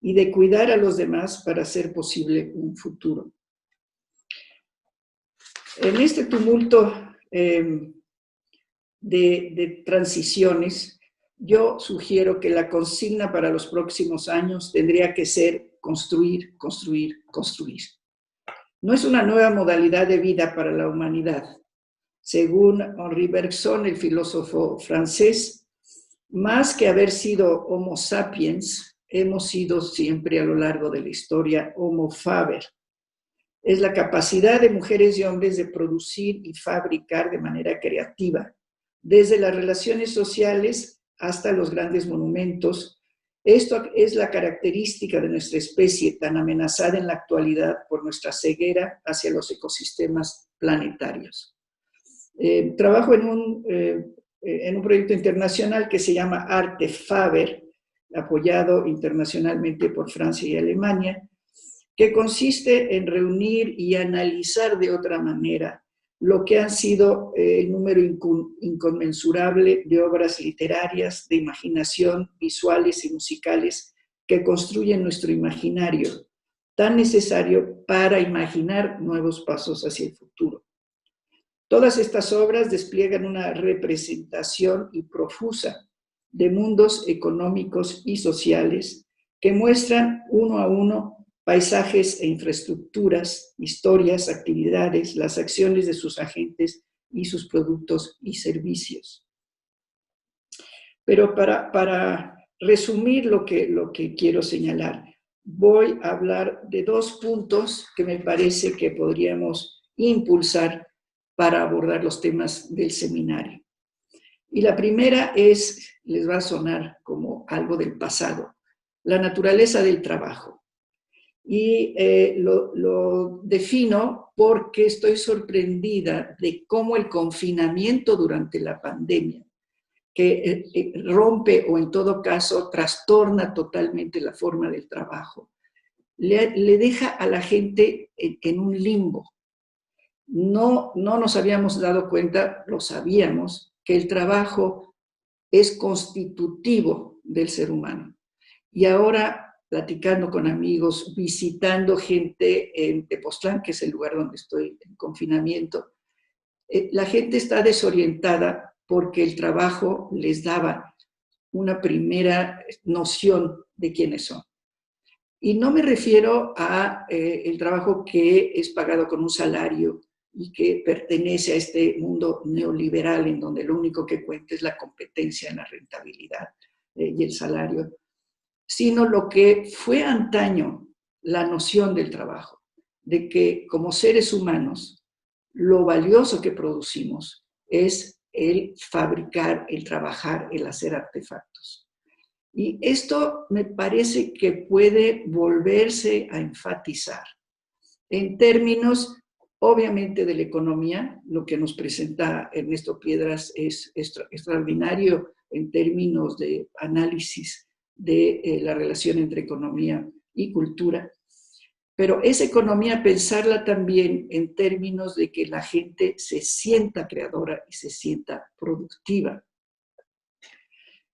y de cuidar a los demás para hacer posible un futuro. En este tumulto de transiciones, yo sugiero que la consigna para los próximos años tendría que ser construir, construir, construir. No es una nueva modalidad de vida para la humanidad. Según Henri Bergson, el filósofo francés, más que haber sido Homo sapiens, hemos sido siempre a lo largo de la historia Homo faber. Es la capacidad de mujeres y hombres de producir y fabricar de manera creativa, desde las relaciones sociales hasta los grandes monumentos. Esto es la característica de nuestra especie, tan amenazada en la actualidad por nuestra ceguera hacia los ecosistemas planetarios. Trabajo en un proyecto internacional que se llama Arte Faber, apoyado internacionalmente por Francia y Alemania, que consiste en reunir y analizar de otra manera lo que han sido el número inconmensurable de obras literarias, de imaginación, visuales y musicales que construyen nuestro imaginario, tan necesario para imaginar nuevos pasos hacia el futuro. Todas estas obras despliegan una representación y profusa de mundos económicos y sociales que muestran uno a uno paisajes e infraestructuras, historias, actividades, las acciones de sus agentes y sus productos y servicios. Pero para resumir lo que quiero señalar, voy a hablar de 2 puntos que me parece que podríamos impulsar para abordar los temas del seminario. Y la primera les va a sonar como algo del pasado, la naturaleza del trabajo. Y lo defino porque estoy sorprendida de cómo el confinamiento durante la pandemia, que rompe o en todo caso trastorna totalmente la forma del trabajo, le deja a la gente en un limbo. No nos habíamos dado cuenta, lo sabíamos, que el trabajo es constitutivo del ser humano. Y ahora, platicando con amigos, visitando gente en Tepoztlán, que es el lugar donde estoy en confinamiento, la gente está desorientada porque el trabajo les daba una primera noción de quiénes son. Y no me refiero a el trabajo que es pagado con un salario y que pertenece a este mundo neoliberal en donde lo único que cuenta es la competencia, la rentabilidad y el salario, sino lo que fue antaño la noción del trabajo, de que como seres humanos lo valioso que producimos es el fabricar, el trabajar, el hacer artefactos. Y esto me parece que puede volverse a enfatizar en términos, obviamente, de la economía. Lo que nos presenta Ernesto Piedras es extraordinario en términos de análisis de la relación entre economía y cultura. Pero esa economía, pensarla también en términos de que la gente se sienta creadora y se sienta productiva.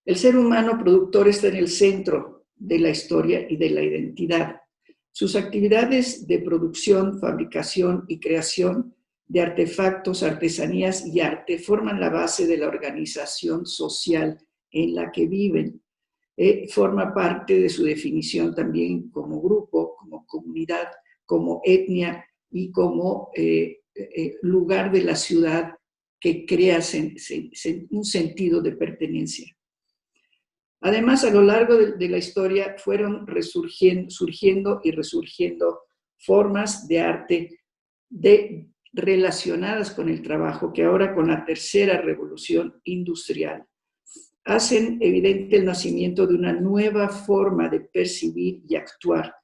El ser humano productor está en el centro de la historia y de la identidad. Sus actividades de producción, fabricación y creación de artefactos, artesanías y arte forman la base de la organización social en la que viven. Forma parte de su definición también como grupo, como comunidad, como etnia y como lugar de la ciudad que crea un sentido de pertenencia. Además, a lo largo de la historia fueron surgiendo y resurgiendo formas de arte relacionadas con el trabajo, que ahora con la tercera revolución industrial hacen evidente el nacimiento de una nueva forma de percibir y actuar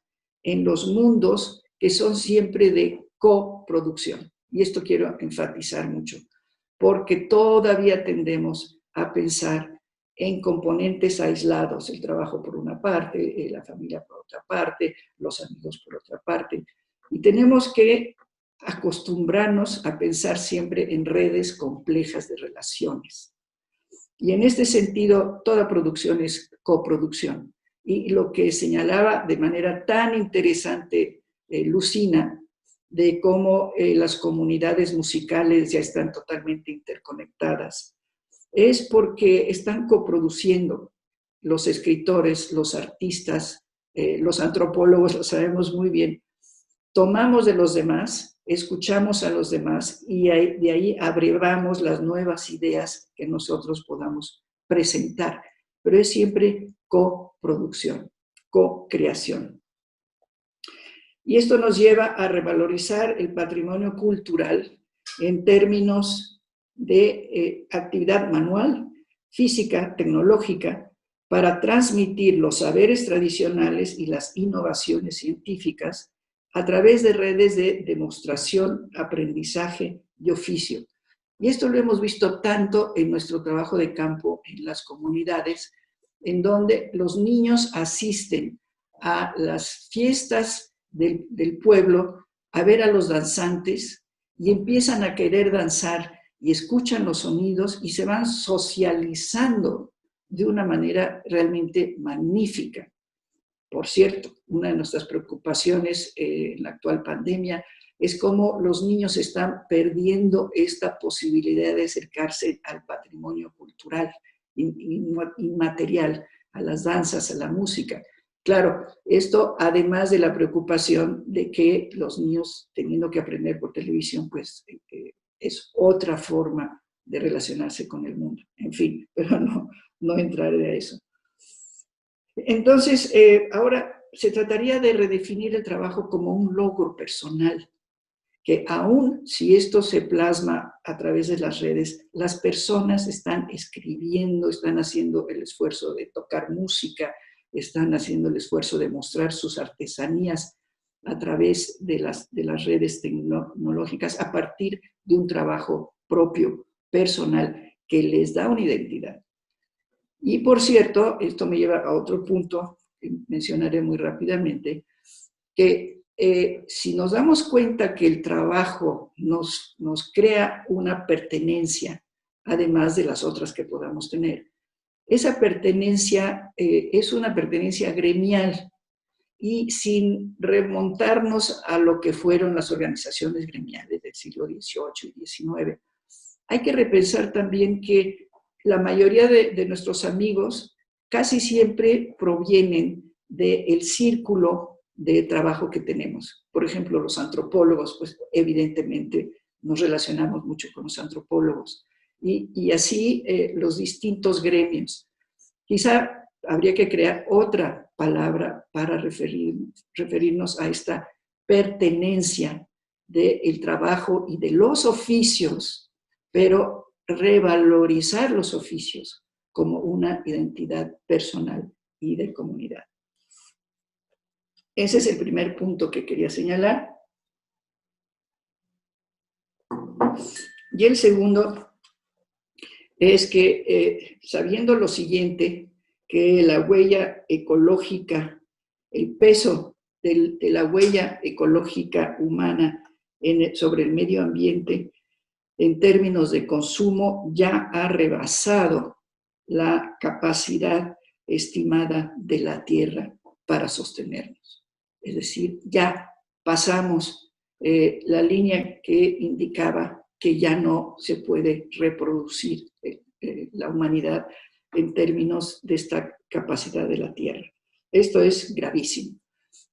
en los mundos que son siempre de coproducción. Y esto quiero enfatizar mucho, porque todavía tendemos a pensar en componentes aislados, el trabajo por una parte, la familia por otra parte, los amigos por otra parte. Y tenemos que acostumbrarnos a pensar siempre en redes complejas de relaciones. Y en este sentido, toda producción es coproducción. Y lo que señalaba de manera tan interesante Lucina, de cómo las comunidades musicales ya están totalmente interconectadas, es porque están coproduciendo los escritores, los artistas, los antropólogos, lo sabemos muy bien. Tomamos de los demás, escuchamos a los demás y de ahí abrevamos las nuevas ideas que nosotros podamos presentar. Pero es siempre coproducción, co-creación. Y esto nos lleva a revalorizar el patrimonio cultural en términos de actividad manual, física, tecnológica, para transmitir los saberes tradicionales y las innovaciones científicas a través de redes de demostración, aprendizaje y oficio. Y esto lo hemos visto tanto en nuestro trabajo de campo en las comunidades, en donde los niños asisten a las fiestas del pueblo a ver a los danzantes y empiezan a querer danzar y escuchan los sonidos y se van socializando de una manera realmente magnífica. Por cierto, una de nuestras preocupaciones en la actual pandemia es cómo los niños están perdiendo esta posibilidad de acercarse al patrimonio cultural inmaterial, a las danzas, a la música. Claro, esto además de la preocupación de que los niños teniendo que aprender por televisión, pues es otra forma de relacionarse con el mundo. En fin, pero no entraré a eso. Entonces, ahora se trataría de redefinir el trabajo como un logro personal, que aún si esto se plasma a través de las redes, las personas están escribiendo, están haciendo el esfuerzo de tocar música, están haciendo el esfuerzo de mostrar sus artesanías a través de las redes tecnológicas a partir de un trabajo propio, personal, que les da una identidad. Y por cierto, esto me lleva a otro punto que mencionaré muy rápidamente, que si nos damos cuenta que el trabajo nos crea una pertenencia, además de las otras que podamos tener, esa pertenencia es una pertenencia gremial y sin remontarnos a lo que fueron las organizaciones gremiales del siglo XVIII y XIX. Hay que repensar también que la mayoría de nuestros amigos casi siempre provienen del círculo de trabajo que tenemos. Por ejemplo, los antropólogos, pues evidentemente nos relacionamos mucho con los antropólogos. Y así los distintos gremios. Quizá habría que crear otra palabra para referirnos a esta pertenencia del trabajo y de los oficios, pero revalorizar los oficios como una identidad personal y de comunidad. Ese es el primer punto que quería señalar. Y el segundo es que, sabiendo lo siguiente, que la huella ecológica, el peso de la huella ecológica humana sobre el medio ambiente en términos de consumo ya ha rebasado la capacidad estimada de la Tierra para sostenernos. Es decir, ya pasamos la línea que indicaba que ya no se puede reproducir la humanidad en términos de esta capacidad de la Tierra. Esto es gravísimo.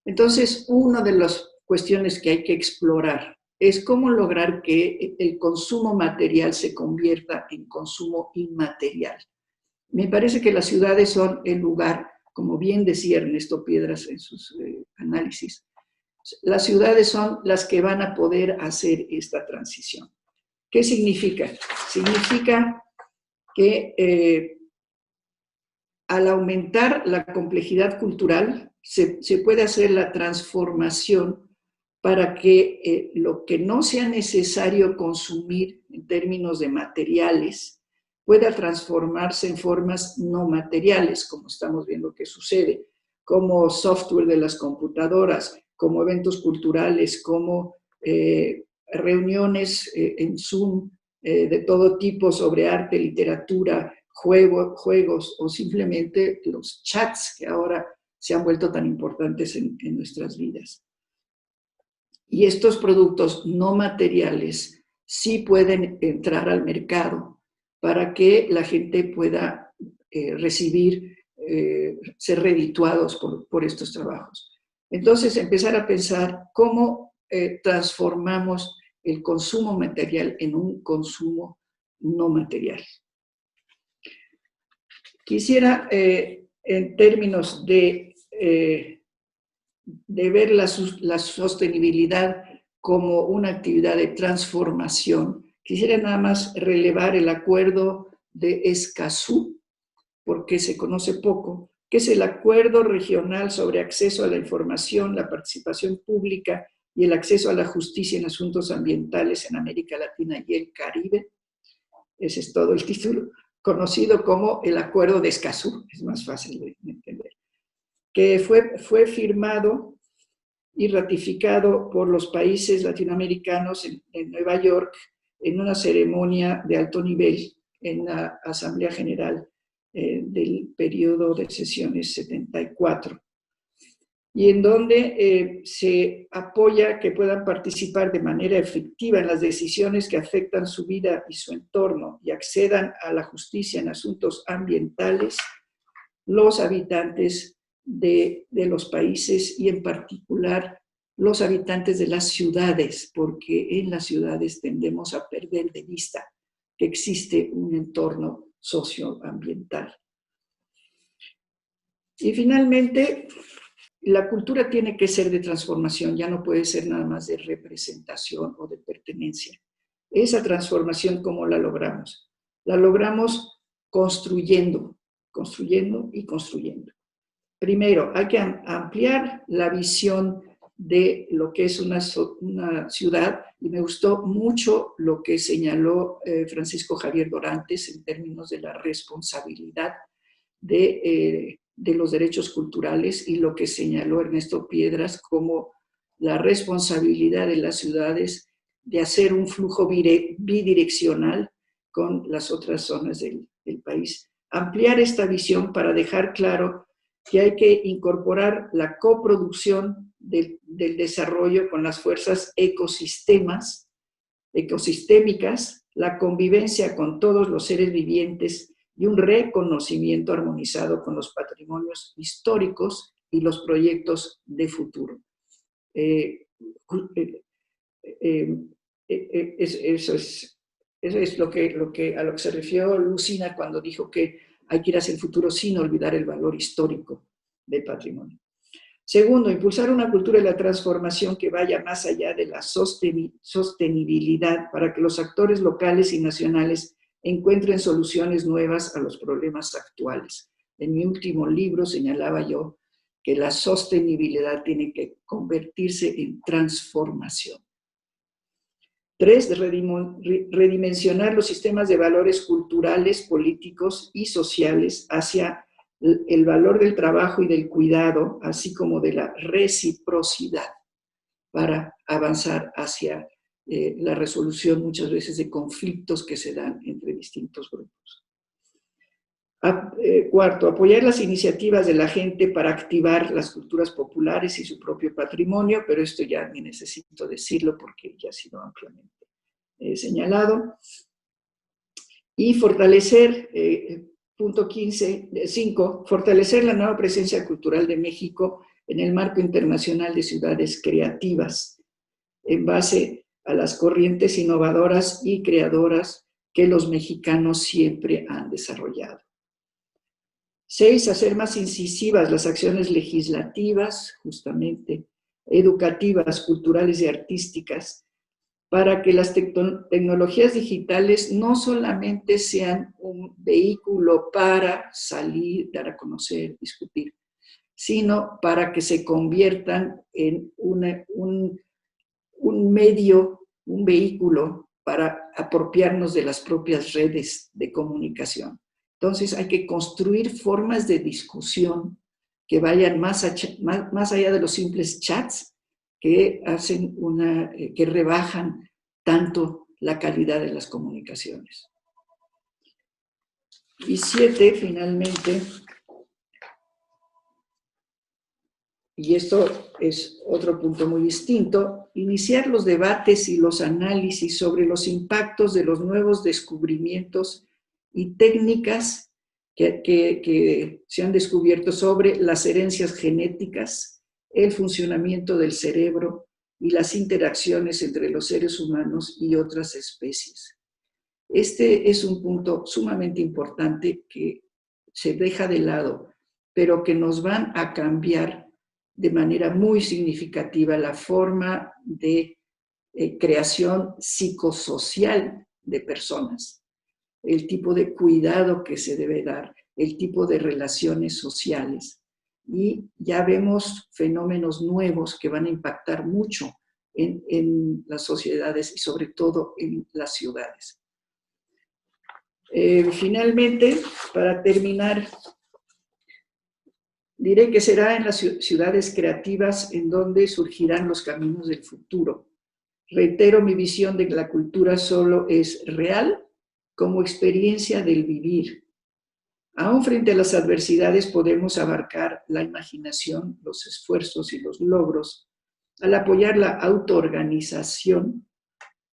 Entonces, una de las cuestiones que hay que explorar es cómo lograr que el consumo material se convierta en consumo inmaterial. Me parece que las ciudades son el lugar, como bien decía Ernesto Piedras en sus análisis, las ciudades son las que van a poder hacer esta transición. ¿Qué significa? Significa que al aumentar la complejidad cultural, se puede hacer la transformación para que lo que no sea necesario consumir en términos de materiales pueda transformarse en formas no materiales, como estamos viendo que sucede, como software de las computadoras, como eventos culturales, como reuniones en Zoom de todo tipo sobre arte, literatura, juegos o simplemente los chats que ahora se han vuelto tan importantes en nuestras vidas. Y estos productos no materiales sí pueden entrar al mercado para que la gente pueda recibir, ser redituados por estos trabajos. Entonces, empezar a pensar cómo transformamos el consumo material en un consumo no material. Quisiera, en términos de ver la sostenibilidad como una actividad de transformación, quisiera nada más relevar el acuerdo de Escazú, porque se conoce poco, que es el Acuerdo Regional sobre Acceso a la Información, la Participación Pública y el Acceso a la Justicia en Asuntos Ambientales en América Latina y el Caribe. Ese es todo el título, conocido como el Acuerdo de Escazú, es más fácil de entender, que fue firmado y ratificado por los países latinoamericanos en Nueva York en una ceremonia de alto nivel en la Asamblea General del periodo de sesiones 74, y en donde se apoya que puedan participar de manera efectiva en las decisiones que afectan su vida y su entorno y accedan a la justicia en asuntos ambientales los habitantes de los países y en particular los habitantes de las ciudades, porque en las ciudades tendemos a perder de vista que existe un entorno socioambiental. Y finalmente, la cultura tiene que ser de transformación, ya no puede ser nada más de representación o de pertenencia. Esa transformación, ¿cómo la logramos? La logramos construyendo y construyendo. Primero, hay que ampliar la visión de lo que es una ciudad, y me gustó mucho lo que señaló Francisco Javier Dorantes en términos de la responsabilidad de los derechos culturales y lo que señaló Ernesto Piedras como la responsabilidad de las ciudades de hacer un flujo bidireccional con las otras zonas del país. Ampliar esta visión para dejar claro que hay que incorporar la coproducción del desarrollo con las fuerzas ecosistémicas, la convivencia con todos los seres vivientes y un reconocimiento armonizado con los patrimonios históricos y los proyectos de futuro. Eso es lo que, a lo que se refirió Lucina cuando dijo que hay que ir hacia el futuro sin olvidar el valor histórico del patrimonio. Segundo, impulsar una cultura de la transformación que vaya más allá de la sostenibilidad para que los actores locales y nacionales encuentren soluciones nuevas a los problemas actuales. En mi último libro señalaba yo que la sostenibilidad tiene que convertirse en transformación. 3, redimensionar los sistemas de valores culturales, políticos y sociales hacia el valor del trabajo y del cuidado, así como de la reciprocidad, para avanzar hacia la resolución muchas veces de conflictos que se dan entre distintos grupos. Cuarto, apoyar las iniciativas de la gente para activar las culturas populares y su propio patrimonio, pero esto ya ni necesito decirlo porque ya ha sido ampliamente señalado. Y fortalecer, punto 5, fortalecer la nueva presencia cultural de México en el marco internacional de ciudades creativas, en base a las corrientes innovadoras y creadoras que los mexicanos siempre han desarrollado. 6, hacer más incisivas las acciones legislativas, justamente, educativas, culturales y artísticas, para que las tecnologías digitales no solamente sean un vehículo para salir, dar a conocer, discutir, sino para que se conviertan en un medio, un vehículo para apropiarnos de las propias redes de comunicación. Entonces hay que construir formas de discusión que vayan más allá de los simples chats, que que rebajan tanto la calidad de las comunicaciones. Y 7, finalmente, y esto es otro punto muy distinto, iniciar los debates y los análisis sobre los impactos de los nuevos descubrimientos y técnicas que se han descubierto sobre las herencias genéticas, el funcionamiento del cerebro y las interacciones entre los seres humanos y otras especies. Este es un punto sumamente importante que se deja de lado, pero que nos van a cambiar de manera muy significativa la forma de creación psicosocial de personas, el tipo de cuidado que se debe dar, el tipo de relaciones sociales. Y ya vemos fenómenos nuevos que van a impactar mucho en las sociedades y sobre todo en las ciudades. Finalmente, para terminar, diré que será en las ciudades creativas en donde surgirán los caminos del futuro. Reitero mi visión de que la cultura solo es real como experiencia del vivir. Aún frente a las adversidades podemos abarcar la imaginación, los esfuerzos y los logros al apoyar la autoorganización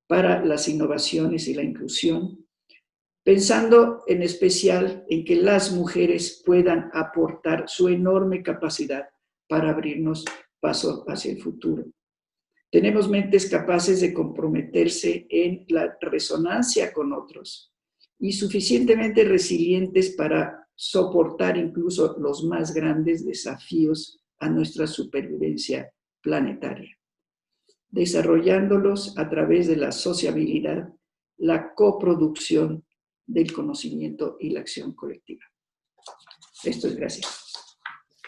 para las innovaciones y la inclusión, pensando en especial en que las mujeres puedan aportar su enorme capacidad para abrirnos paso hacia el futuro. Tenemos mentes capaces de comprometerse en la resonancia con otros y suficientemente resilientes para soportar incluso los más grandes desafíos a nuestra supervivencia planetaria, desarrollándolos a través de la sociabilidad, la coproducción del conocimiento y la acción colectiva. Esto es gracias.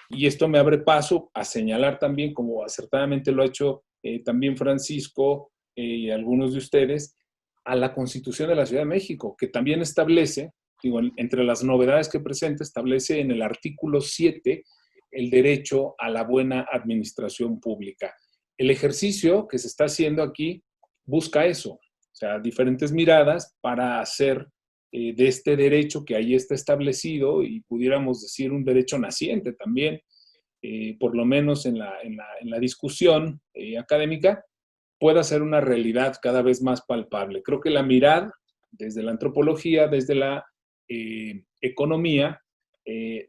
Y esto me abre paso a señalar también, como acertadamente lo ha hecho también Francisco y algunos de ustedes, a la Constitución de la Ciudad de México, que también establece, digo, entre las novedades que presenta, establece en el artículo 7 el derecho a la buena administración pública. El ejercicio que se está haciendo aquí busca eso, o sea, diferentes miradas para hacer de este derecho que ahí está establecido, y pudiéramos decir un derecho naciente también, por lo menos en la discusión académica, pueda ser una realidad cada vez más palpable. Creo que la mirada desde la antropología, desde la economía,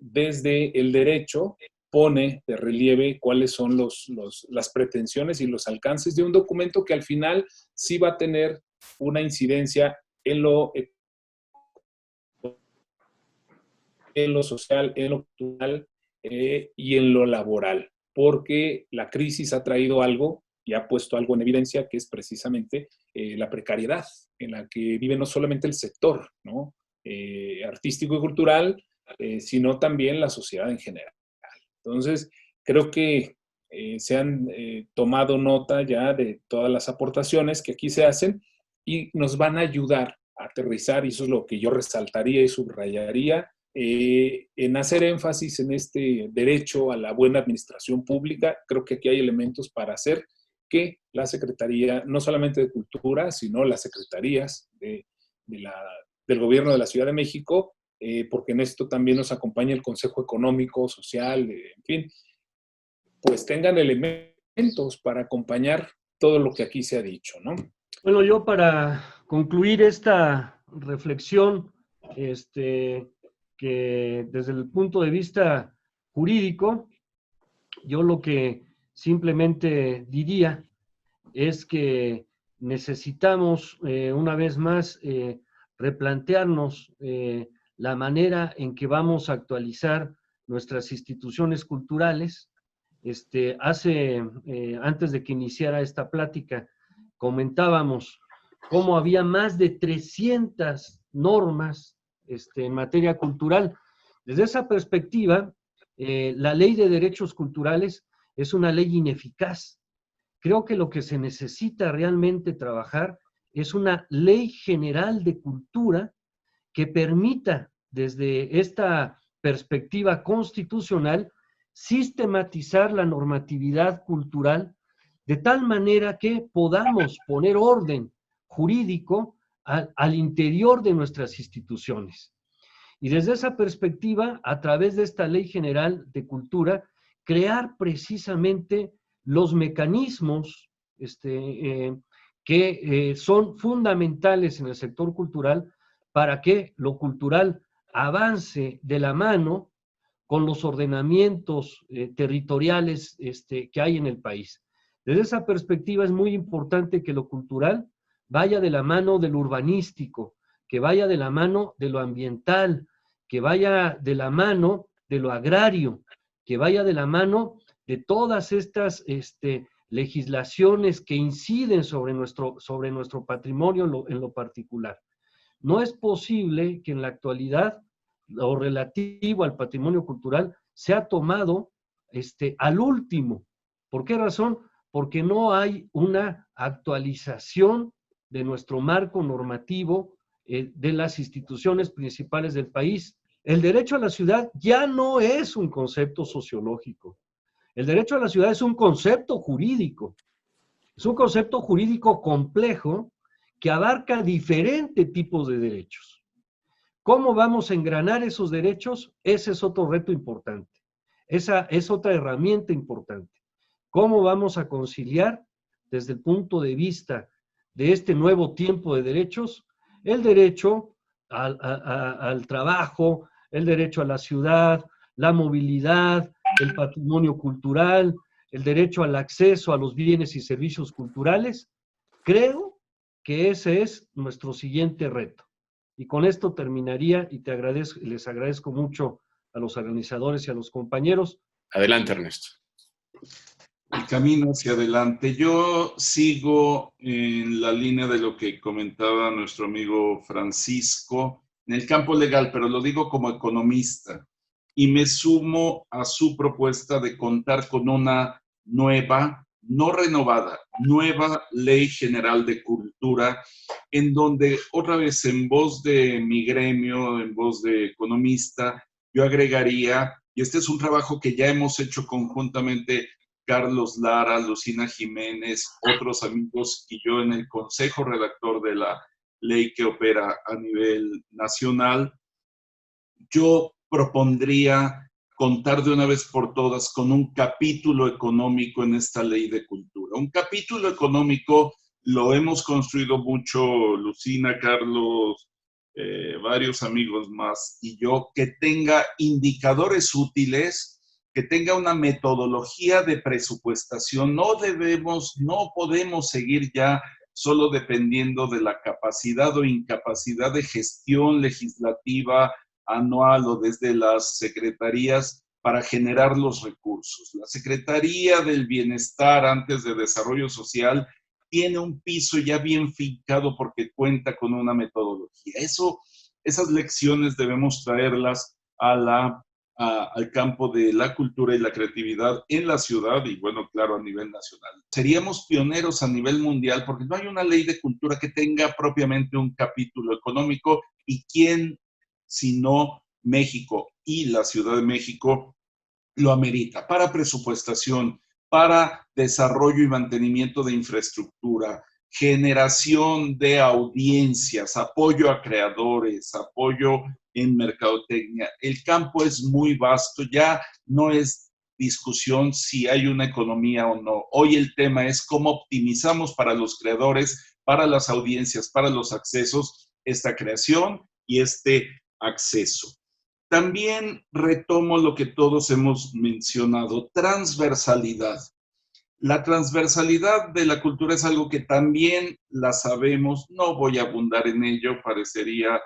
desde el derecho, pone de relieve cuáles son las pretensiones y los alcances de un documento que al final sí va a tener una incidencia en lo social, en lo cultural y en lo laboral, porque la crisis ha traído algo y ha puesto algo en evidencia, que es precisamente la precariedad en la que vive no solamente el sector, ¿no? Artístico y cultural, sino también la sociedad en general. Entonces, creo que se han tomado nota ya de todas las aportaciones que aquí se hacen y nos van a ayudar a aterrizar, y eso es lo que yo resaltaría y subrayaría, en hacer énfasis en este derecho a la buena administración pública. Creo que aquí hay elementos para hacer que la Secretaría, no solamente de Cultura, sino las secretarías del Gobierno de la Ciudad de México, porque en esto también nos acompaña el Consejo Económico, Social, en fin, pues tengan elementos para acompañar todo lo que aquí se ha dicho, ¿no? Bueno, yo para concluir esta reflexión, que desde el punto de vista jurídico, yo lo que simplemente diría es que necesitamos, una vez más, replantearnos la manera en que vamos a actualizar nuestras instituciones culturales. Antes de que iniciara esta plática, comentábamos cómo había más de 300 normas en materia cultural. Desde esa perspectiva, la Ley de Derechos Culturales es una ley ineficaz. Creo que lo que se necesita realmente trabajar es una ley general de cultura que permita, desde esta perspectiva constitucional, sistematizar la normatividad cultural de tal manera que podamos poner orden jurídico al interior de nuestras instituciones. Y desde esa perspectiva, a través de esta Ley General de Cultura, crear precisamente los mecanismos que son fundamentales en el sector cultural para que lo cultural avance de la mano con los ordenamientos territoriales que hay en el país. Desde esa perspectiva es muy importante que lo cultural vaya de la mano de lo urbanístico, que vaya de la mano de lo ambiental, que vaya de la mano de lo agrario, que vaya de la mano de todas estas legislaciones que inciden sobre nuestro patrimonio en lo particular. No es posible que en la actualidad lo relativo al patrimonio cultural sea tomado al último. ¿Por qué razón? Porque no hay una actualización de nuestro marco normativo de las instituciones principales del país. El derecho a la ciudad ya no es un concepto sociológico. El derecho a la ciudad es un concepto jurídico. Es un concepto jurídico complejo que abarca diferentes tipos de derechos. ¿Cómo vamos a engranar esos derechos? Ese es otro reto importante. Esa es otra herramienta importante. ¿Cómo vamos a conciliar, desde el punto de vista de este nuevo tiempo de derechos, el derecho al trabajo, el derecho a la ciudad, la movilidad, el patrimonio cultural, el derecho al acceso a los bienes y servicios culturales? Creo que ese es nuestro siguiente reto. Y con esto terminaría y les agradezco mucho a los organizadores y a los compañeros. Adelante, Ernesto. El camino hacia adelante. Yo sigo en la línea de lo que comentaba nuestro amigo Francisco en el campo legal, pero lo digo como economista. Y me sumo a su propuesta de contar con una nueva, no renovada, nueva Ley General de Cultura, en donde otra vez en voz de mi gremio, en voz de economista, yo agregaría, y este es un trabajo que ya hemos hecho conjuntamente Carlos Lara, Lucina Jiménez, otros amigos y yo en el consejo redactor de la ley que opera a nivel nacional, yo propondría contar de una vez por todas con un capítulo económico en esta ley de cultura. Un capítulo económico lo hemos construido mucho Lucina, Carlos, varios amigos más y yo, que tenga indicadores útiles que tenga una metodología de presupuestación. No podemos seguir ya solo dependiendo de la capacidad o incapacidad de gestión legislativa anual o desde las secretarías para generar los recursos. La Secretaría del Bienestar, antes de Desarrollo Social, tiene un piso ya bien fincado porque cuenta con una metodología. Esas lecciones debemos traerlas al campo de la cultura y la creatividad en la ciudad y, bueno, claro, a nivel nacional. Seríamos pioneros a nivel mundial porque no hay una ley de cultura que tenga propiamente un capítulo económico, y quién, sino México y la Ciudad de México, lo amerita para presupuestación, para desarrollo y mantenimiento de infraestructura, generación de audiencias, apoyo a creadores, apoyo en mercadotecnia. El campo es muy vasto, ya no es discusión si hay una economía o no. Hoy el tema es cómo optimizamos para los creadores, para las audiencias, para los accesos, esta creación y este acceso. También retomo lo que todos hemos mencionado, transversalidad. La transversalidad de la cultura es algo que también la sabemos, no voy a abundar en ello, parecería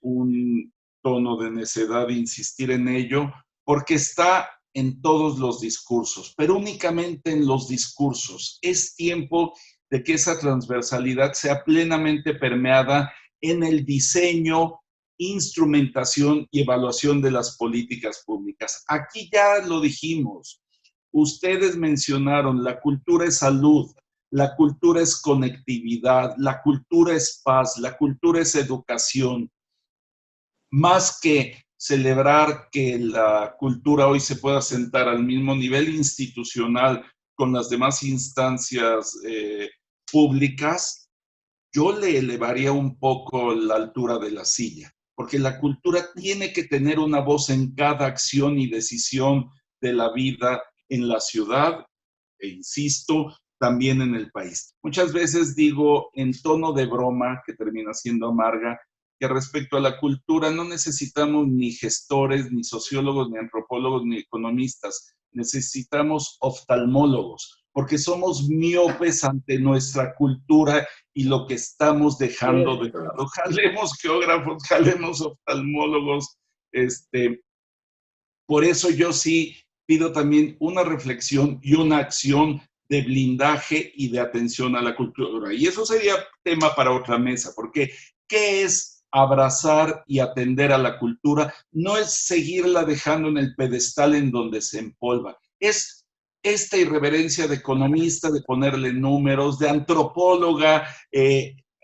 un tono de necedad insistir en ello, porque está en todos los discursos, pero únicamente en los discursos. Es tiempo de que esa transversalidad sea plenamente permeada en el diseño, instrumentación y evaluación de las políticas públicas. Aquí ya lo dijimos. Ustedes mencionaron, la cultura es salud, la cultura es conectividad, la cultura es paz, la cultura es educación. Más que celebrar que la cultura hoy se pueda sentar al mismo nivel institucional con las demás instancias públicas, yo le elevaría un poco la altura de la silla, porque la cultura tiene que tener una voz en cada acción y decisión de la vida en la ciudad, e insisto, también en el país. Muchas veces digo en tono de broma, que termina siendo amarga, que respecto a la cultura no necesitamos ni gestores, ni sociólogos, ni antropólogos, ni economistas. Necesitamos oftalmólogos, porque somos miopes ante nuestra cultura y lo que estamos dejando de lado. Jalemos geógrafos, jalemos oftalmólogos. Por eso yo sí pido también una reflexión y una acción de blindaje y de atención a la cultura. Y eso sería tema para otra mesa, porque ¿qué es abrazar y atender a la cultura? No es seguirla dejando en el pedestal en donde se empolva. Es esta irreverencia de economista, de ponerle números, de antropóloga,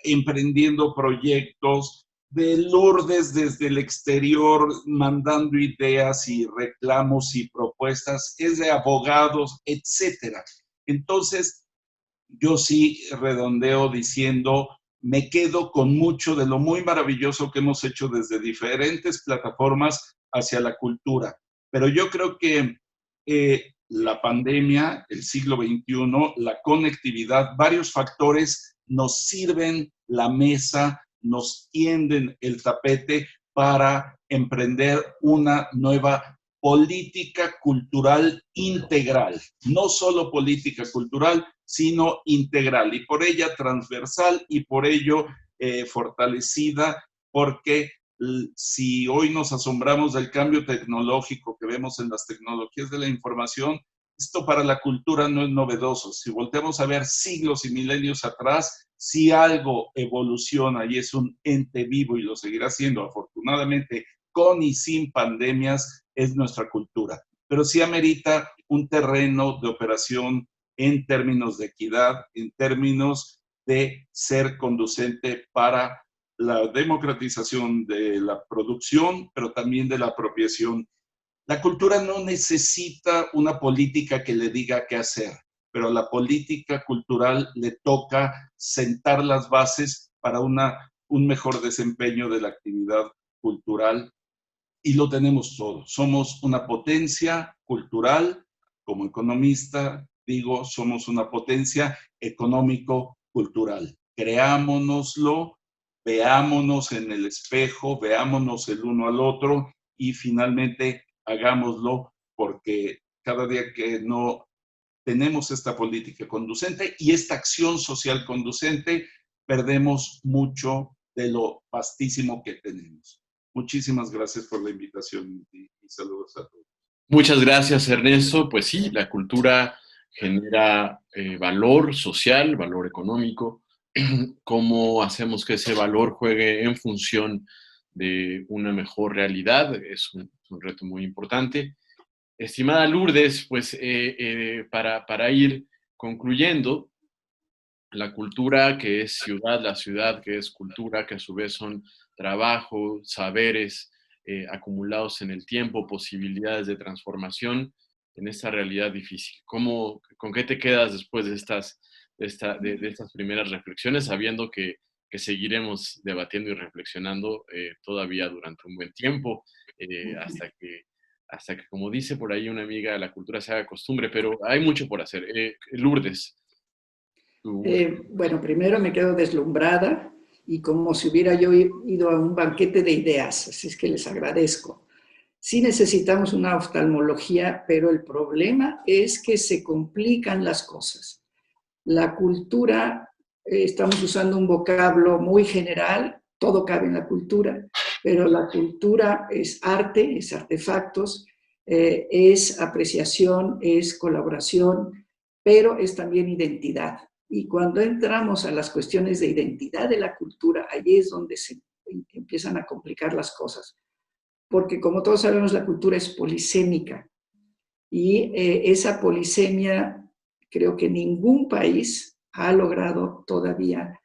emprendiendo proyectos, de Lourdes desde el exterior mandando ideas y reclamos y propuestas, es de abogados, etcétera. Entonces, yo sí redondeo diciendo, me quedo con mucho de lo muy maravilloso que hemos hecho desde diferentes plataformas hacia la cultura. Pero yo creo que la pandemia, el siglo XXI, la conectividad, varios factores nos sirven la mesa, nos tienden el tapete para emprender una nueva política cultural integral. No solo política cultural, sino integral, y por ella transversal y por ello fortalecida, porque si hoy nos asombramos del cambio tecnológico que vemos en las tecnologías de la información, esto para la cultura no es novedoso. Si volteamos a ver siglos y milenios atrás, si algo evoluciona y es un ente vivo y lo seguirá siendo afortunadamente con y sin pandemias, es nuestra cultura. Pero sí amerita un terreno de operación en términos de equidad, en términos de ser conducente para la democratización de la producción, pero también de la apropiación. La cultura no necesita una política que le diga qué hacer, pero a la política cultural le toca sentar las bases para un mejor desempeño de la actividad cultural, y lo tenemos todo. Somos una potencia cultural, como economista digo, somos una potencia económico-cultural. Creámonoslo, veámonos en el espejo, veámonos el uno al otro y finalmente hagámoslo porque cada día que no tenemos esta política conducente y esta acción social conducente, perdemos mucho de lo vastísimo que tenemos. Muchísimas gracias por la invitación y saludos a todos. Muchas gracias, Ernesto. Pues sí, la cultura genera valor social, valor económico. ¿Cómo hacemos que ese valor juegue en función de una mejor realidad? Es un reto muy importante. Estimada Lourdes, pues para ir concluyendo, la cultura que es ciudad, la ciudad que es cultura, que a su vez son trabajo, saberes acumulados en el tiempo, posibilidades de transformación en esta realidad difícil. ¿Con qué te quedas después de estas primeras reflexiones, sabiendo que seguiremos debatiendo y reflexionando todavía durante un buen tiempo, hasta que, como dice por ahí una amiga, la cultura se haga costumbre, pero hay mucho por hacer. Lourdes. Bueno, primero me quedo deslumbrada y como si hubiera yo ido a un banquete de ideas, así es que les agradezco. Sí necesitamos una oftalmología, pero el problema es que se complican las cosas. La cultura, estamos usando un vocablo muy general, todo cabe en la cultura, pero la cultura es arte, es artefactos, es apreciación, es colaboración, pero es también identidad. Y cuando entramos a las cuestiones de identidad de la cultura, allí es donde se empiezan a complicar las cosas. Porque como todos sabemos, la cultura es polisémica. Y esa polisemia, creo que ningún país ha logrado todavía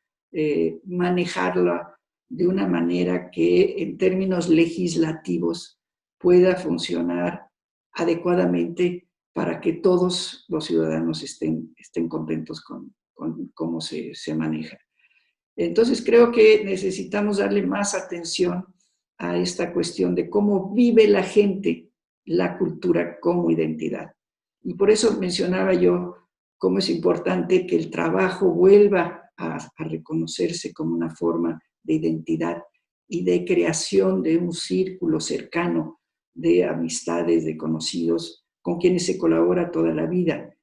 manejarla de una manera que en términos legislativos pueda funcionar adecuadamente para que todos los ciudadanos estén contentos con cómo se maneja. Entonces creo que necesitamos darle más atención a esta cuestión de cómo vive la gente la cultura como identidad. Y por eso mencionaba yo cómo es importante que el trabajo vuelva a reconocerse como una forma de identidad y de creación de un círculo cercano de amistades, de conocidos, con quienes se colabora toda la vida.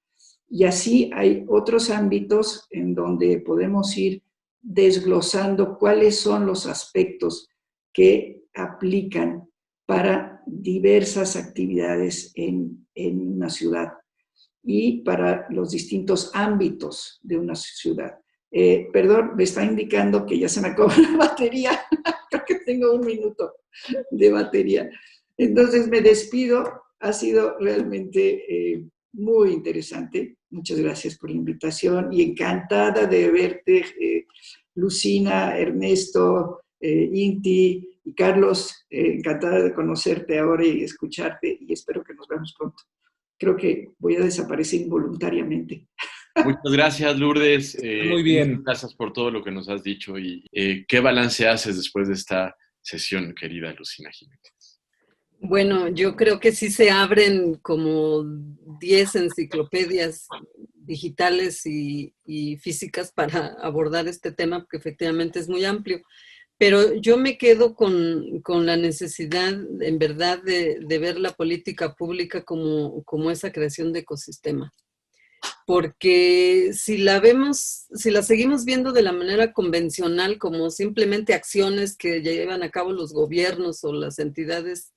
Y así hay otros ámbitos en donde podemos ir desglosando cuáles son los aspectos que aplican para diversas actividades en una ciudad y para los distintos ámbitos de una ciudad. Perdón, me está indicando que ya se me acabó la batería. Creo que tengo 1 minuto de batería. Entonces me despido. Ha sido realmente muy interesante. Muchas gracias por la invitación y encantada de verte, Lucina, Ernesto, Inti y Carlos. Encantada de conocerte ahora y escucharte y espero que nos veamos pronto. Creo que voy a desaparecer involuntariamente. Muchas gracias, Lourdes. Muy bien. Muchas gracias por todo lo que nos has dicho y ¿qué balance haces después de esta sesión, querida Lucina Jiménez? Bueno, yo creo que sí se abren como 10 enciclopedias digitales y físicas para abordar este tema, porque efectivamente es muy amplio. Pero yo me quedo con la necesidad, en verdad, de ver la política pública como esa creación de ecosistema. Porque si la seguimos viendo de la manera convencional, como simplemente acciones que llevan a cabo los gobiernos o las entidades,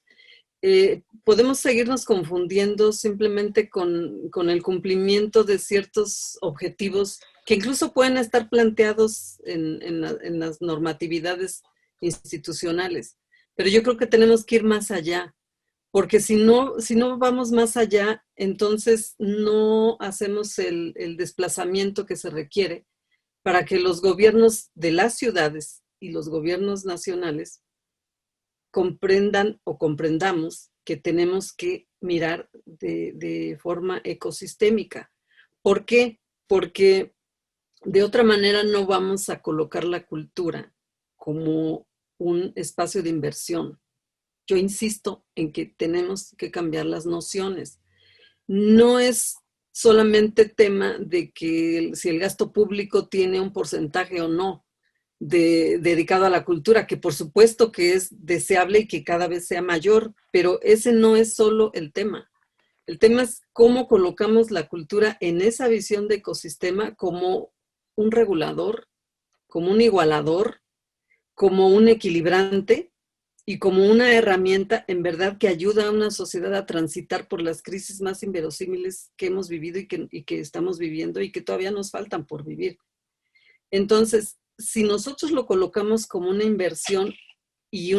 podemos seguirnos confundiendo simplemente con el cumplimiento de ciertos objetivos que incluso pueden estar planteados en las normatividades institucionales. Pero yo creo que tenemos que ir más allá, porque si no vamos más allá, entonces no hacemos el desplazamiento que se requiere para que los gobiernos de las ciudades y los gobiernos nacionales comprendan o comprendamos que tenemos que mirar de forma ecosistémica. ¿Por qué? Porque de otra manera no vamos a colocar la cultura como un espacio de inversión. Yo insisto en que tenemos que cambiar las nociones. No es solamente tema de que si el gasto público tiene un porcentaje o no dedicado a la cultura, que por supuesto que es deseable y que cada vez sea mayor, pero ese no es solo el tema. El tema es cómo colocamos la cultura en esa visión de ecosistema como un regulador, como un igualador, como un equilibrante y como una herramienta en verdad que ayuda a una sociedad a transitar por las crisis más inverosímiles que hemos vivido y que estamos viviendo y que todavía nos faltan por vivir. Entonces, si nosotros lo colocamos como una inversión y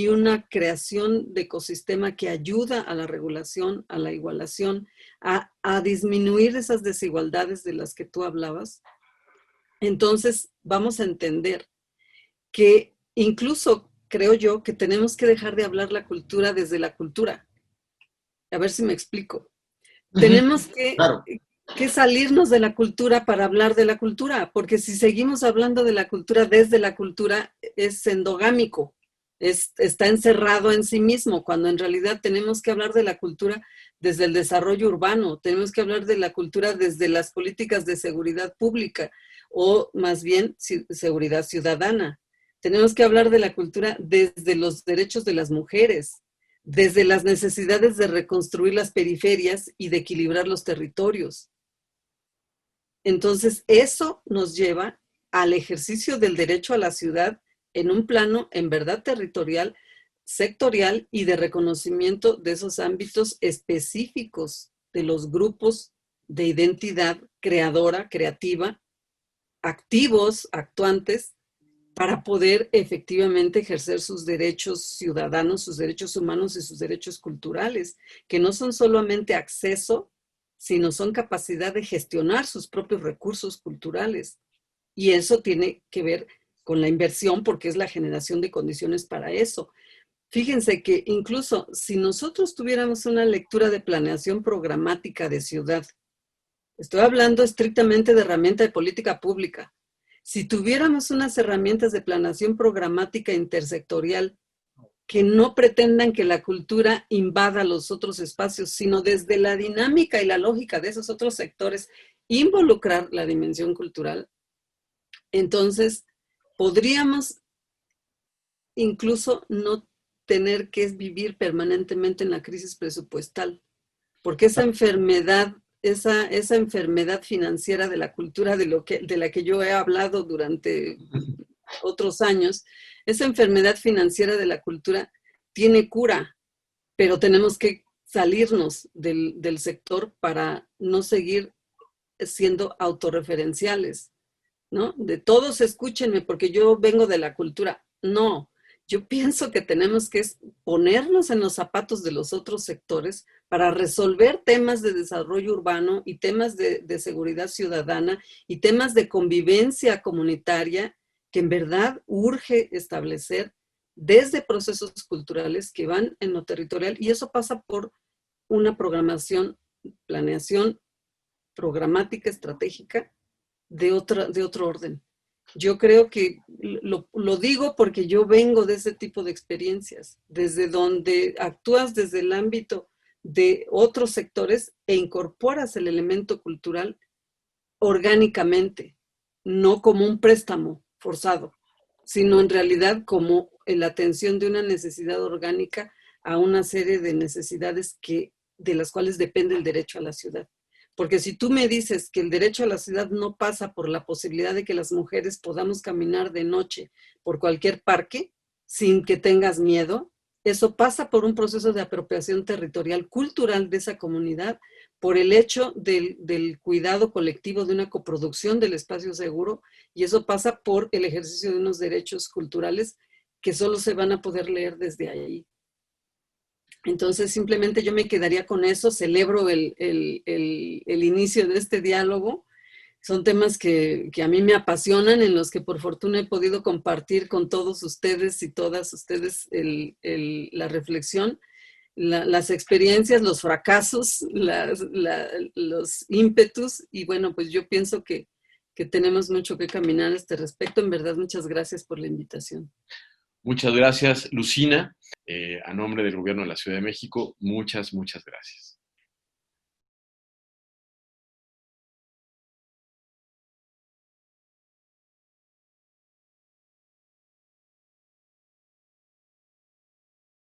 una creación de ecosistema que ayuda a la regulación, a la igualación, a disminuir esas desigualdades de las que tú hablabas, entonces vamos a entender que incluso creo yo que tenemos que dejar de hablar la cultura desde la cultura. A ver si me explico. Tenemos que salirnos de la cultura para hablar de la cultura, porque si seguimos hablando de la cultura desde la cultura es endogámico. Está encerrado en sí mismo, cuando en realidad tenemos que hablar de la cultura desde el desarrollo urbano, tenemos que hablar de la cultura desde las políticas de seguridad pública o más bien seguridad ciudadana. Tenemos que hablar de la cultura desde los derechos de las mujeres, desde las necesidades de reconstruir las periferias y de equilibrar los territorios. Entonces, eso nos lleva al ejercicio del derecho a la ciudad en un plano en verdad territorial, sectorial y de reconocimiento de esos ámbitos específicos de los grupos de identidad creadora, creativa, activos, actuantes, para poder efectivamente ejercer sus derechos ciudadanos, sus derechos humanos y sus derechos culturales, que no son solamente acceso, sino son capacidad de gestionar sus propios recursos culturales. Y eso tiene que ver con la inversión, porque es la generación de condiciones para eso. Fíjense que incluso si nosotros tuviéramos una lectura de planeación programática de ciudad, estoy hablando estrictamente de herramienta de política pública, si tuviéramos unas herramientas de planeación programática intersectorial que no pretendan que la cultura invada los otros espacios, sino desde la dinámica y la lógica de esos otros sectores, involucrar la dimensión cultural, entonces podríamos incluso no tener que vivir permanentemente en la crisis presupuestal, porque esa enfermedad financiera de la cultura de la que yo he hablado durante otros años, esa enfermedad financiera de la cultura tiene cura, pero tenemos que salirnos del sector para no seguir siendo autorreferenciales, ¿no? De todos escúchenme porque yo vengo de la cultura. No, yo pienso que tenemos que ponernos en los zapatos de los otros sectores para resolver temas de desarrollo urbano y temas de seguridad ciudadana y temas de convivencia comunitaria que en verdad urge establecer desde procesos culturales que van en lo territorial, y eso pasa por una planeación programática, estratégica de otro orden. Yo creo que lo digo porque yo vengo de ese tipo de experiencias, desde donde actúas desde el ámbito de otros sectores e incorporas el elemento cultural orgánicamente, no como un préstamo forzado, sino en realidad como la atención de una necesidad orgánica a una serie de necesidades de las cuales depende el derecho a la ciudad. Porque si tú me dices que el derecho a la ciudad no pasa por la posibilidad de que las mujeres podamos caminar de noche por cualquier parque sin que tengas miedo, eso pasa por un proceso de apropiación territorial cultural de esa comunidad, por el hecho del cuidado colectivo de una coproducción del espacio seguro, y eso pasa por el ejercicio de unos derechos culturales que solo se van a poder leer desde ahí. Entonces, simplemente yo me quedaría con eso. Celebro el inicio de este diálogo. Son temas que a mí me apasionan, en los que por fortuna he podido compartir con todos ustedes y todas ustedes la reflexión, las experiencias, los fracasos, los ímpetus. Y bueno, pues yo pienso que tenemos mucho que caminar a este respecto. En verdad, muchas gracias por la invitación. Muchas gracias, Lucina. A nombre del Gobierno de la Ciudad de México, muchas gracias.